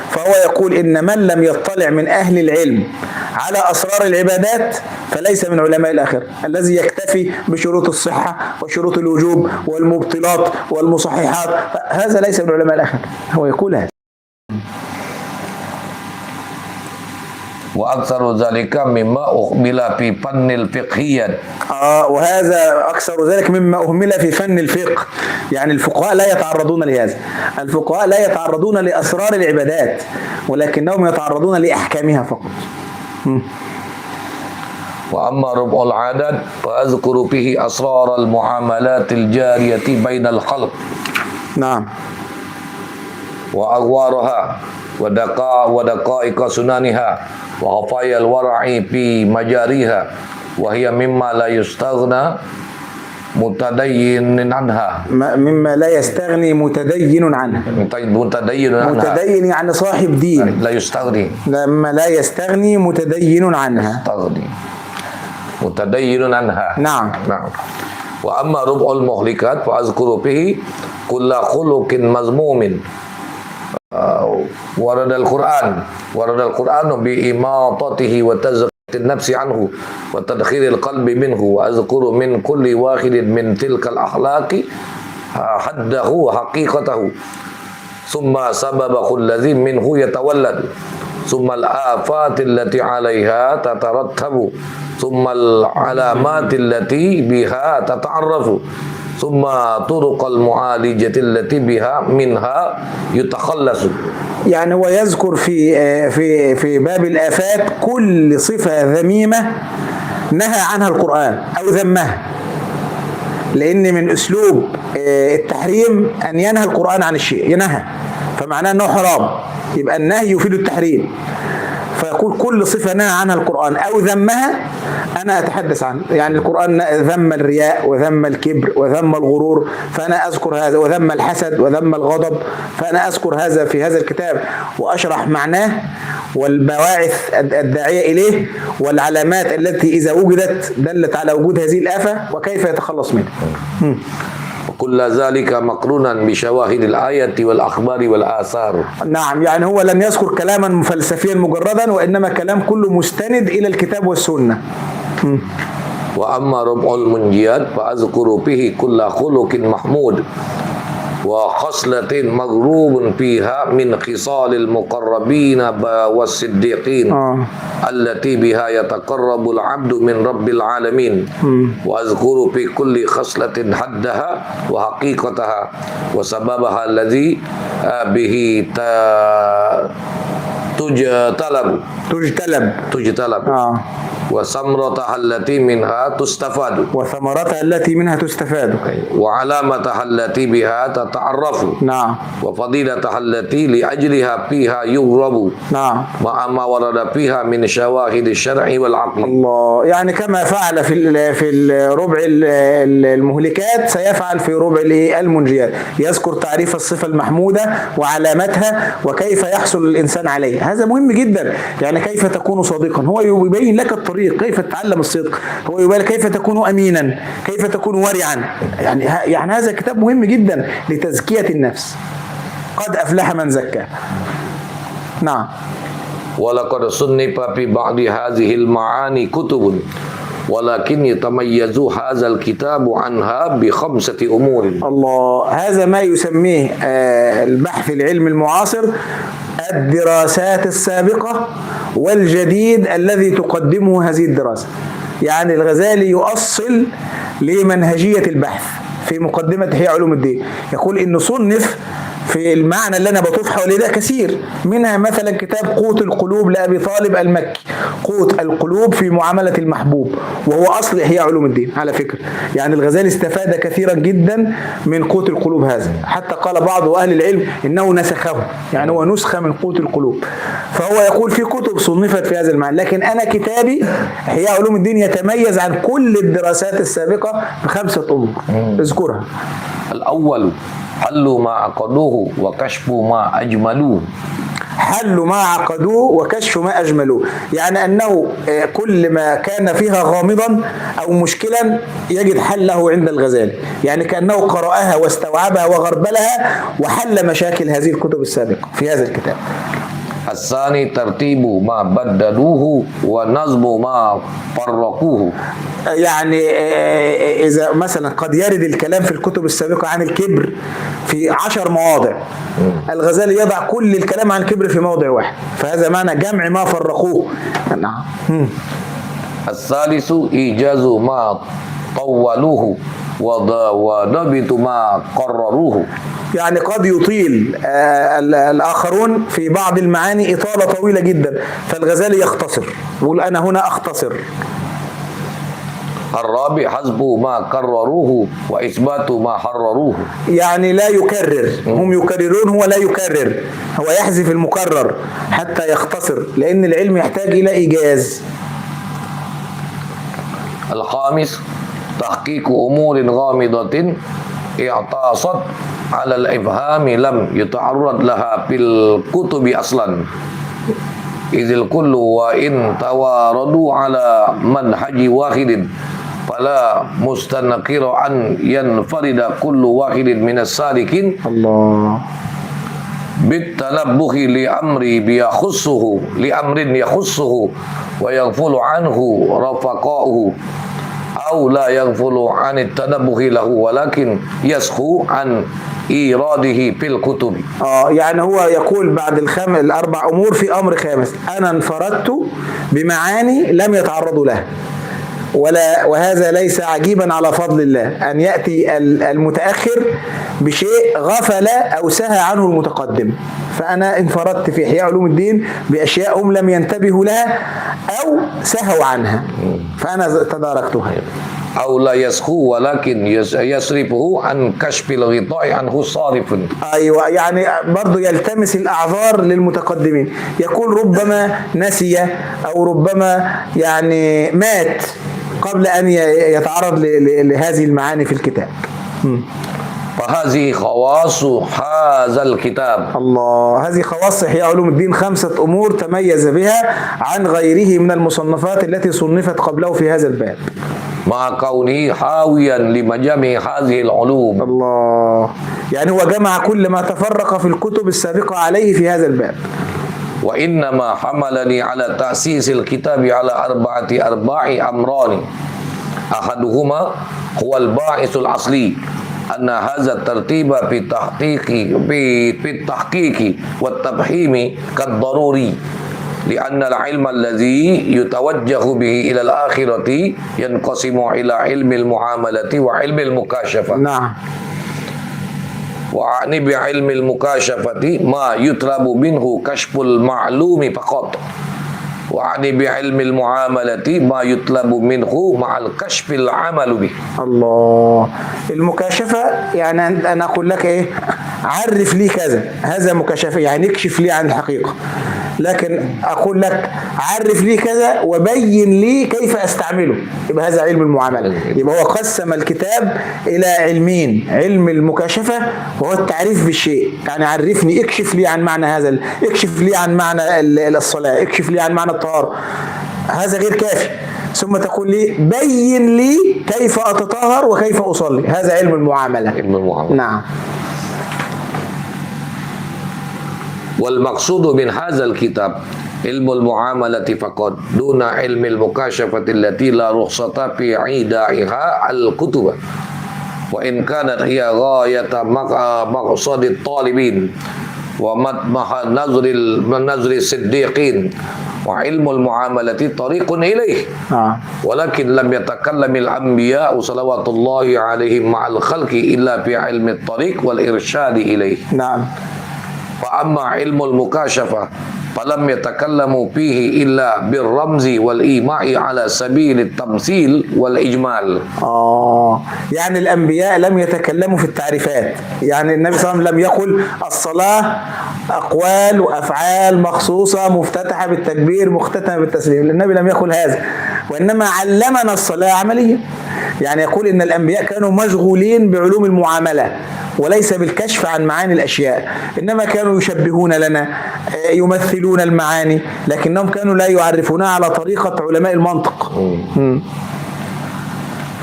فهو يقول إن من لم يطلع من أهل العلم على أسرار العبادات فليس من علماء الآخرة. الذي يكتفي بشروط الصحة وشروط الوجوب والمبطلات والمصححات هذا ليس من علماء الآخرة. هو يقول هذا. وأكثر ذلك مما أهمل في فن الفقهية. وهذا أكثر ذلك مما أهمل في فن الفقه. يعني الفقهاء لا يتعرضون لهذا. الفقهاء لا يتعرضون لأسرار العبادات، ولكنهم يتعرضون لأحكامها فقط. وأما ربع العدد فأذكر فيه أسرار المعاملات الجارية بين الخلق. نعم. وأغوارها ودقائق سننها وخفايا الورع في مجاريها، وهي مما لا يستغنى متدين عنها. مما لا يستغني متدين عنها. متدين يعني صاحب دين. لا يستغني. لما لا يستغني متدين عنها. متدين عنها. نعم. وأما ربع المهلكات فأذكر به كل خلق مذموم. ورد القرآن بإماطته وتزكية النفس عنه وتدخير القلب منه، وأذكر من كل واحد من تلك الأخلاق حده وحقيقته، ثم سببه الذي منه يتولد، ثم الآفات التي عليها تترتب، ثم العلامات التي بها تتعرف، ثم طرق المعالجة التي بها منها يتخلص. يعني هو يذكر في باب الآفات كل صفة ذميمة نهى عنها القرآن أو ذمها، لأن من أسلوب التحريم أن ينهى القرآن عن الشيء، ينهى فمعناه أنه حرام، يبقى النهي يفيد التحريم. فيقول كل صفة نهى عنها القرآن أو ذمها أنا أتحدث عنه. يعني القرآن ذم الرياء وذم الكبر وذم الغرور، فأنا أذكر هذا، وذم الحسد وذم الغضب، فأنا أذكر هذا في هذا الكتاب وأشرح معناه والبواعث الداعية إليه والعلامات التي إذا وجدت دلت على وجود هذه الآفة وكيف يتخلص منها. كل ذلك مقرونا بشواهد الآية والأخبار والآثار. نعم، يعني هو لم يذكر كلاما فلسفيا مجردا، وإنما كلام كله مستند إلى الكتاب والسنة. وأما ربع المنجيات فأذكر به كل خلق محمود وخصلة مغروب فيها من خصال المقربين والصديقين التي بها يتقرب العبد من رب العالمين. وأذكر في كل خصلة حدها وحقيقتها وسببها الذي به تجتلب وثمرتها التي منها تستفاد وعلامتها التي بها تتعرف. نعم. وفضيلتها التي لأجلها فيها يغرب. نعم. مع ما ورد فيها من شواهد الشرع والعقل. الله، يعني كما فعل في الربع المهلكات سيفعل في ربع المنجيات، يذكر تعريف الصفة المحمودة وعلامتها وكيف يحصل الإنسان عليه. هذا مهم جدا، يعني كيف تكون صادقا، هو يبين لك الطريق كيف تتعلم الصدق، هو يبين لك كيف تكون أمينا، كيف تكون ورعا. يعني هذا كتاب مهم جدا لتزكية النفس. قد أفلح من زكى. نعم. ولقد صنف في بعض هذه المعاني كتب ولكن يتميز هذا الكتاب عنها بخمسة أمور. الله، هذا ما يسميه البحث العلمي المعاصر الدراسات السابقة والجديد الذي تقدمه هذه الدراسة. يعني الغزالي يؤصل لمنهجية البحث في مقدمة إحياء علوم الدين، يقول إنه صنف في المعنى اللي أنا بطوف حواليه ده كثير، منها مثلا كتاب قوت القلوب لأبي طالب المكي، قوت القلوب في معاملة المحبوب، وهو أصل إحياء علوم الدين على فكرة. يعني الغزالي استفاد كثيرا جدا من قوت القلوب هذا، حتى قال بعض أهل العلم إنه نسخه، يعني هو نسخة من قوت القلوب. فهو يقول في كتب صنفت في هذا المعنى، لكن أنا كتابي إحياء علوم الدين يتميز عن كل الدراسات السابقة بخمسة أمور اذكرها. الأول حل ما عقدوه وكشف ما أجملوه. حل ما عقدوه وكشف ما أجملوه، يعني أنه كل ما كان فيها غامضا أو مشكلا يجد حله عند الغزالي، يعني كأنه قرأها واستوعبها وغربلها وحل مشاكل هذه الكتب السابقة في هذا الكتاب. الثاني ترتيب ما بدلوه ونظم ما فرقوه. يعني إذا مثلا قد يرد الكلام في الكتب السابقة عن الكبر في 10 مواضع، الغزالي يضع كل الكلام عن الكبر في موضع واحد، فهذا معنى جمع ما فرقوه. نعم. الثالث إيجاز ما طولوه وضبط ما قرروه. يعني قد يطيل الآخرون في بعض المعاني إطالة طويلة جدا، فالغزالي يختصر، يقول أنا هنا أختصر. الرابع حسب ما قرروه وإثبات ما حرروه. يعني لا يكرر، هم يكررون هو لا يكرر، هو يحذف المكرر حتى يختصر، لأن العلم يحتاج إلى إيجاز. الخامس تحقيق أمور غامضة اعتصت على الإفهام لم يتعرض لها في الكتب أصلا، إذ الكل وإن تواردوا على منهج واحد فلا مستنكر أن ينفرد كل واحد من السالكين الله بالتنبه لأمر يخصه ويغفل عنه رفقاؤه، أو لا يغفل عن التنبه له ولكن يسخو عن إيراده في الكتب. يعني هو يقول بعد الأربع أمور في أمر خامس، أنا انفردت بمعاني لم يتعرضوا لها، وهذا ليس عجيبا على فضل الله أن يأتي المتأخر بشيء غفل أو سهى عنه المتقدم، فأنا انفردت في إحياء علوم الدين بأشياء هم لم ينتبهوا لها أو سهوا عنها، فأنا تداركتها. أو لا يسخو ولكن يصرفه عن كشف الغطاء عنه صارف. أيوة، يعني برضو يلتمس الأعذار للمتقدمين، يقول ربما نسي أو ربما يعني مات قبل أن يتعرض لهذه المعاني في الكتاب. فهذه خواص هذا الكتاب. الله، هذه خواص إحياء علوم الدين، 5 أمور تميز بها عن غيره من المصنفات التي صنفت قبله في هذا الباب، مع كونه حاويا لمجامع هذه العلوم. الله، يعني هو جمع كل ما تفرق في الكتب السابقة عليه في هذا الباب. وإنما حملني على تأسيس الكتاب على 4 أمران. أحدهما هو الباعث الأصلي، أن هذا الترتيب في التحقيق والتفهيم كالضروري، لأن العلم الذي يتوجه به إلى الآخرة ينقسم إلى علم المعاملة وعلم المكاشفة. نعم. وأعني بعلم المكاشفة ما يطلب منه كشف المعلوم فقط، وأعني بعلم المعاملة ما يطلب منه مع الكشف العمل به. الله، المكاشفة يعني أنا أقول لك إيه، عرف لي كذا، هذا مكاشفة، يعني اكشف لي عن الحقيقة. لكن أقول لك عرف لي كذا وبين لي كيف أستعمله، يبقى هذا علم المعاملة. يبقى هو قسم الكتاب إلى علمين، علم المكاشفة وهو التعريف بالشيء، يعني عرفني، اكشف لي عن معنى هذا، اكشف لي عن معنى الصلاة، اكشف لي عن معنى الطهارة، هذا غير كافي. ثم تقول لي بين لي كيف أتطهر وكيف أصلي، هذا علم المعاملة. علم المعاملة. نعم. والمقصود من هذا الكتاب علم المعاملة فقط، دون علم المكاشفة التي لا رخصة في عيدائها الكتب، وإن كانت هي غاية مقصد الطالبين. ومطمح نظر الصديقين وعلم المعاملة طريق إليه نعم. ولكن لم يتكلم الأنبياء صلوات الله عليهم مع الخلق إلا في علم الطريق والإرشاد إليه نعم. وأما علم المكاشفة فلم يتكلموا فيه إلا بالرمز والإيماء على سبيل التمثيل والإجمال. يعني الأنبياء لم يتكلموا في التعريفات، يعني النبي صلى الله عليه وسلم لم يقل الصلاة أقوال وأفعال مخصوصة مفتتحة بالتكبير مختتمة بالتسليم، النبي لم يقل هذا، وإنما علمنا الصلاة عمليا. يعني يقول إن الأنبياء كانوا مشغولين بعلوم المعاملة وليس بالكشف عن معاني الأشياء، إنما كانوا يشبهون لنا، يمثلون المعاني، لكنهم كانوا لا يعرفونها على طريقة علماء المنطق.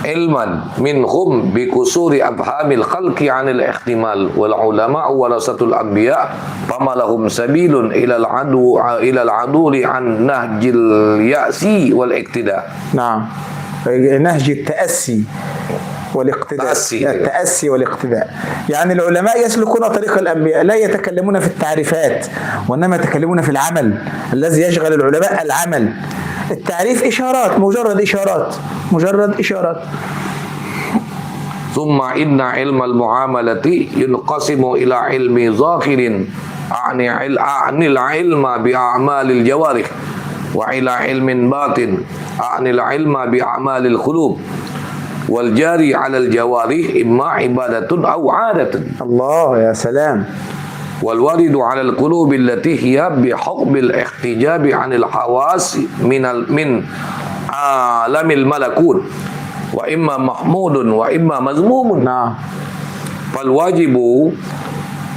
علما منهم بكسور أفهام الخلق عن الاحتمال والعلماء ورثة الأنبياء فما لهم سبيل إلى العدول عن نهج اليأس والاقتداء. نعم، نهج التأسي والاقتداء. التأسي والاقتداء، يعني العلماء يسلكون طريق الأنبياء، لا يتكلمون في التعريفات وإنما يتكلمون في العمل. الذي يشغل العلماء العمل، التعريف إشارات، مجرد إشارات. ثم إن علم المعاملة ينقسم إلى علم ظاهر أعني العلم بأعمال الجوارح وإلى علم باطن أعني العلم بأعمال القلوب والجاري على الجوارح إما عبادة أو عادة. الله يا سلام. والوارد على القلوب التي هي بحكم الاحتجاب عن الحواس من عالم الملكوت وإما محمود وإما مذموم. نعم. فالواجب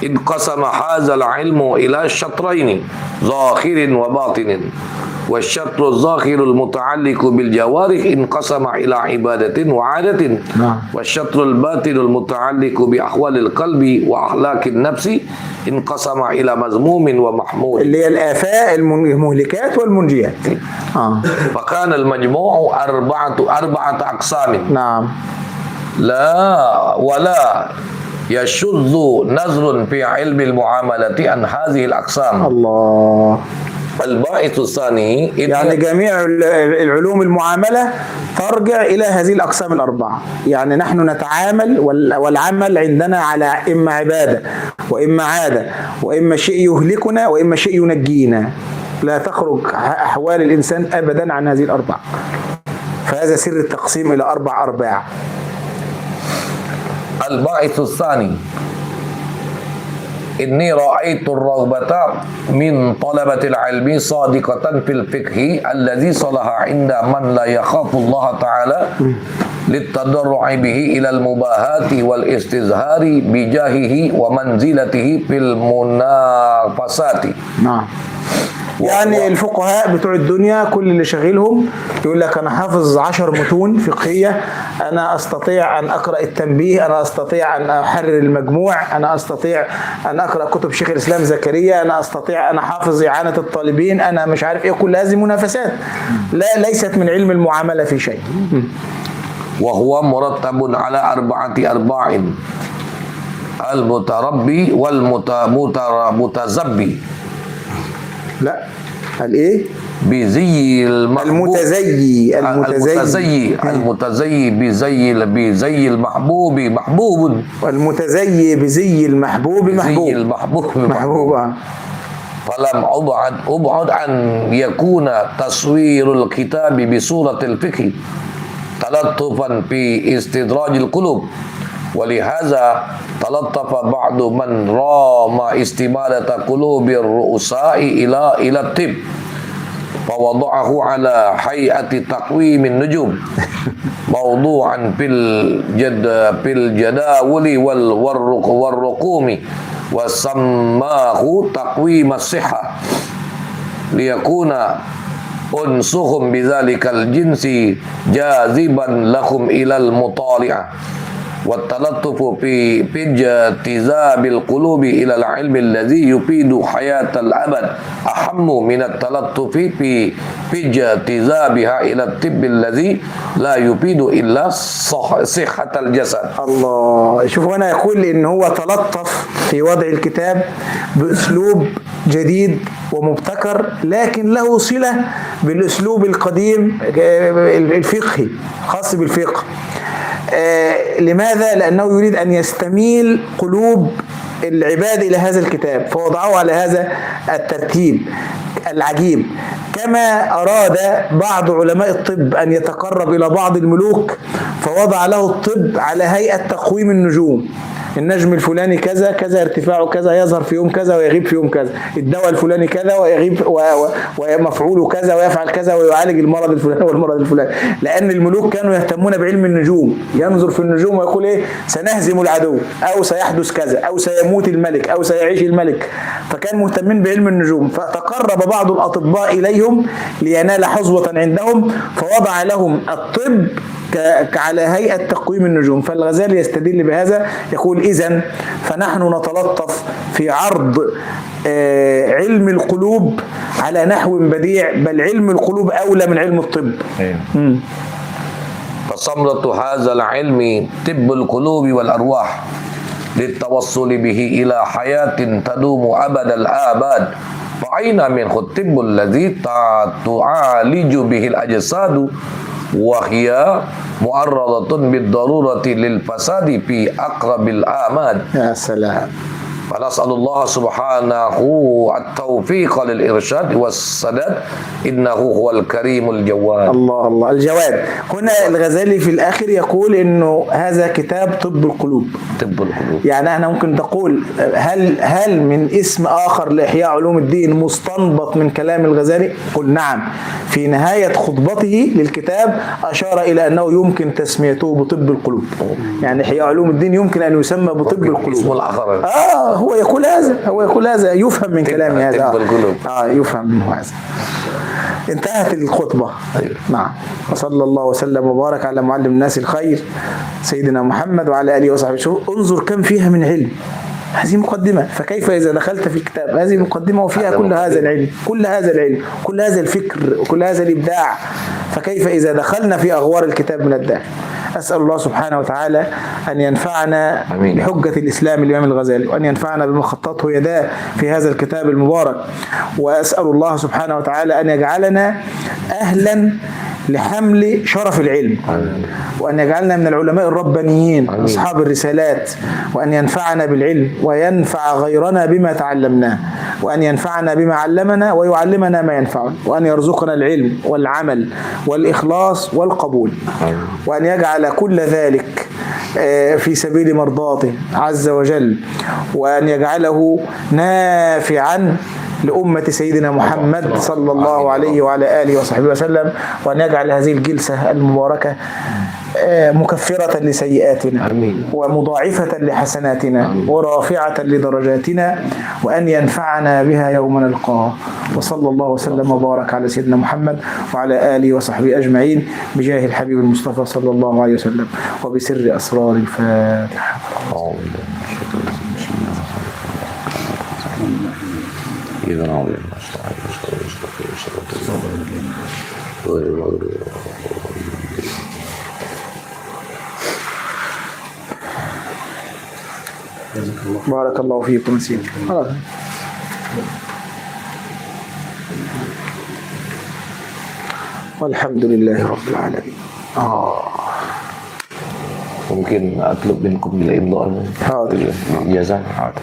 انقسم هذا العلم إلى شطرين ظاهر وباطن، والشطر الظاهر المتعلق بالجوارح انقسم إلى عبادة وعادة، والشطر الباطن المتعلق بأحوال القلب وأخلاق النفس انقسم إلى مذموم ومحمود، اللي هي الآفات المهلكات والمنجيات. فكان المجموع أربعة أقسام. نعم. ولا يشذ نظر في علم المعاملة عن هذه الأقسام. الله. الباعث الثاني يعني جميع العلوم المعاملة ترجع إلى هذه الأقسام الأربعة. يعني نحن نتعامل والعمل عندنا على إما عبادة وإما عادة وإما شيء يهلكنا وإما شيء ينجينا، لا تخرج أحوال الإنسان أبدا عن هذه الأربعة. فهذا سر التقسيم إلى أرباع. الباعث الثاني إني رأيت الرغبة من طلبة العلم صادقة في الفقه الذي صلح عند من لا يخاف الله تعالى للتضرع به إلى المباهات والاستظهار بجاهه ومنزلته في المنافسات. نعم. يعني الفقهاء بتوع الدنيا كل اللي شغلهم يقول لك أنا حافظ 10 متون فقهية، أنا أستطيع أن أقرأ التنبيه، أنا أستطيع أن أحرر المجموع، أنا أستطيع أن أقرأ كتب شيخ الإسلام زكريا، أنا أستطيع أن أحافظ إعانة الطالبين، أنا مش عارف إيه، كل هذه منافسات لا ليست من علم المعاملة في شيء. وهو مرتب على 4 أرباع: المتربي والمتزبي. لا، الايه؟ بزي المتزي بزي المحبوب محبوب، والمتزي بزي المحبوب محبوب. فلم أبعد أن يكون تصوير الكتاب بصورة الفقه تلطفا في استدراج القلوب، ولهذا تلطف بعض من رام استمالة قلوب الرؤساء إلى الطب فوضعه على هيئة تقويم النجوم موضوعا في الجداول والرقوم، وسماه تقويم الصحة ليكون أنسهم بذلك الجنس جاذبا لهم إلى المطالعة. والتلطف في اجتذاب القلوب إلى العلم الذي يفيد حياة الأبد أهم من التلطف في اجتذابها إلى الطب الذي لا يفيد إلا صحة الجسد. الله. شوفوا هنا يقول إن هو تلطف في وضع الكتاب بأسلوب جديد ومبتكر، لكن له صلة بالأسلوب القديم الفقهي خاص بالفقه. لماذا؟ لأنه يريد أن يستميل قلوب العباد إلى هذا الكتاب، فوضعه على هذا الترتيب العجيب. كما أراد بعض علماء الطب أن يتقرب إلى بعض الملوك فوضع له الطب على هيئة تقويم النجوم. النجم الفلاني كذا كذا ارتفاعه كذا، يظهر في يوم كذا ويغيب في يوم كذا، الدواء الفلاني كذا ويغيب ومفعوله كذا ويفعل كذا ويعالج المرض الفلاني والمرض الفلاني. لأن الملوك كانوا يهتمون بعلم النجوم، ينظر في النجوم ويقول إيه سنهزم العدو، أو سيحدث كذا، أو سيموت الملك، أو سيعيش الملك. فكان مهتمين بعلم النجوم، فتقرب بعض الأطباء إليهم لينال حظوة عندهم، فوضع لهم الطب على هيئة تقويم النجوم. فالغزالي يستدل بهذا، يقول إذن فنحن نتلطف في عرض علم القلوب على نحو بديع، بل علم القلوب أولى من علم الطب. فثمرة هذا العلم طب القلوب والأرواح للتوصل به إلى حياة تدوم أبد الآباد. فأين منه الطب الذي تعالج به الأجساد وهي معرضة بالضرورة للفساد في أقرب الآماد. يا سلام. فنسأل الله سبحانه التوفيق للإرشاد والسداد إنه هو الكريم الجواد. الله الله. الجواد. هنا الغزالي في الآخر يقول إنه هذا كتاب طب القلوب. طب القلوب. يعني احنا ممكن تقول هل من اسم آخر لإحياء علوم الدين مستنبط من كلام الغزالي؟ قل نعم. في نهاية خطبته للكتاب أشار إلى أنه يمكن تسميته بطب القلوب. يعني إحياء علوم الدين يمكن أن يسمى بطب القلوب. اسمه الآخر. هو يقول هذا يفهم من كلام هذا. يفهم منه هذا. انتهت الخطبة. نعم. وصلى الله وسلم وبارك على معلم الناس الخير سيدنا محمد وعلى آله وصحبه. شوف انظر كم فيها من علم. هذه مقدمة، فكيف إذا دخلت في الكتاب هذه مقدمة وفيها كل هذا العلم، كل هذا العلم، كل هذا الفكر، وكل هذا الإبداع، فكيف إذا دخلنا في أغوار الكتاب من الداخل. أسأل الله سبحانه وتعالى أن ينفعنا بحجة الإسلام الإمام الغزالي، وأن ينفعنا بما خطته يداه في هذا الكتاب المبارك. وأسأل الله سبحانه وتعالى أن يجعلنا أهلا لحمل شرف العلم، وأن يجعلنا من العلماء الربانيين أصحاب الرسالات، وأن ينفعنا بالعلم وينفع غيرنا بما تعلمناه، وأن ينفعنا بما علمنا ويعلمنا ما ينفعنا، وأن يرزقنا العلم والعمل والإخلاص والقبول، وأن يجعل كل ذلك في سبيل مرضاته عز وجل، وأن يجعله نافعا لأمة سيدنا محمد صلى الله عليه وعلى آله وصحبه وسلم، وأن يجعل هذه الجلسة المباركة مكفرة لسيئاتنا ومضاعفة لحسناتنا ورافعة لدرجاتنا، وأن ينفعنا بها يوم نلقاه. وصلى الله وسلم وبارك على سيدنا محمد وعلى آله وصحبه أجمعين بجاه الحبيب المصطفى صلى الله عليه وسلم وبسر أسرار الفاتحة. بارك الله فيكم سيدي. والحمد لله رب العالمين. ممكن أطلب منكم الإمضاء؟ حاضر. إجازة؟ حاضر.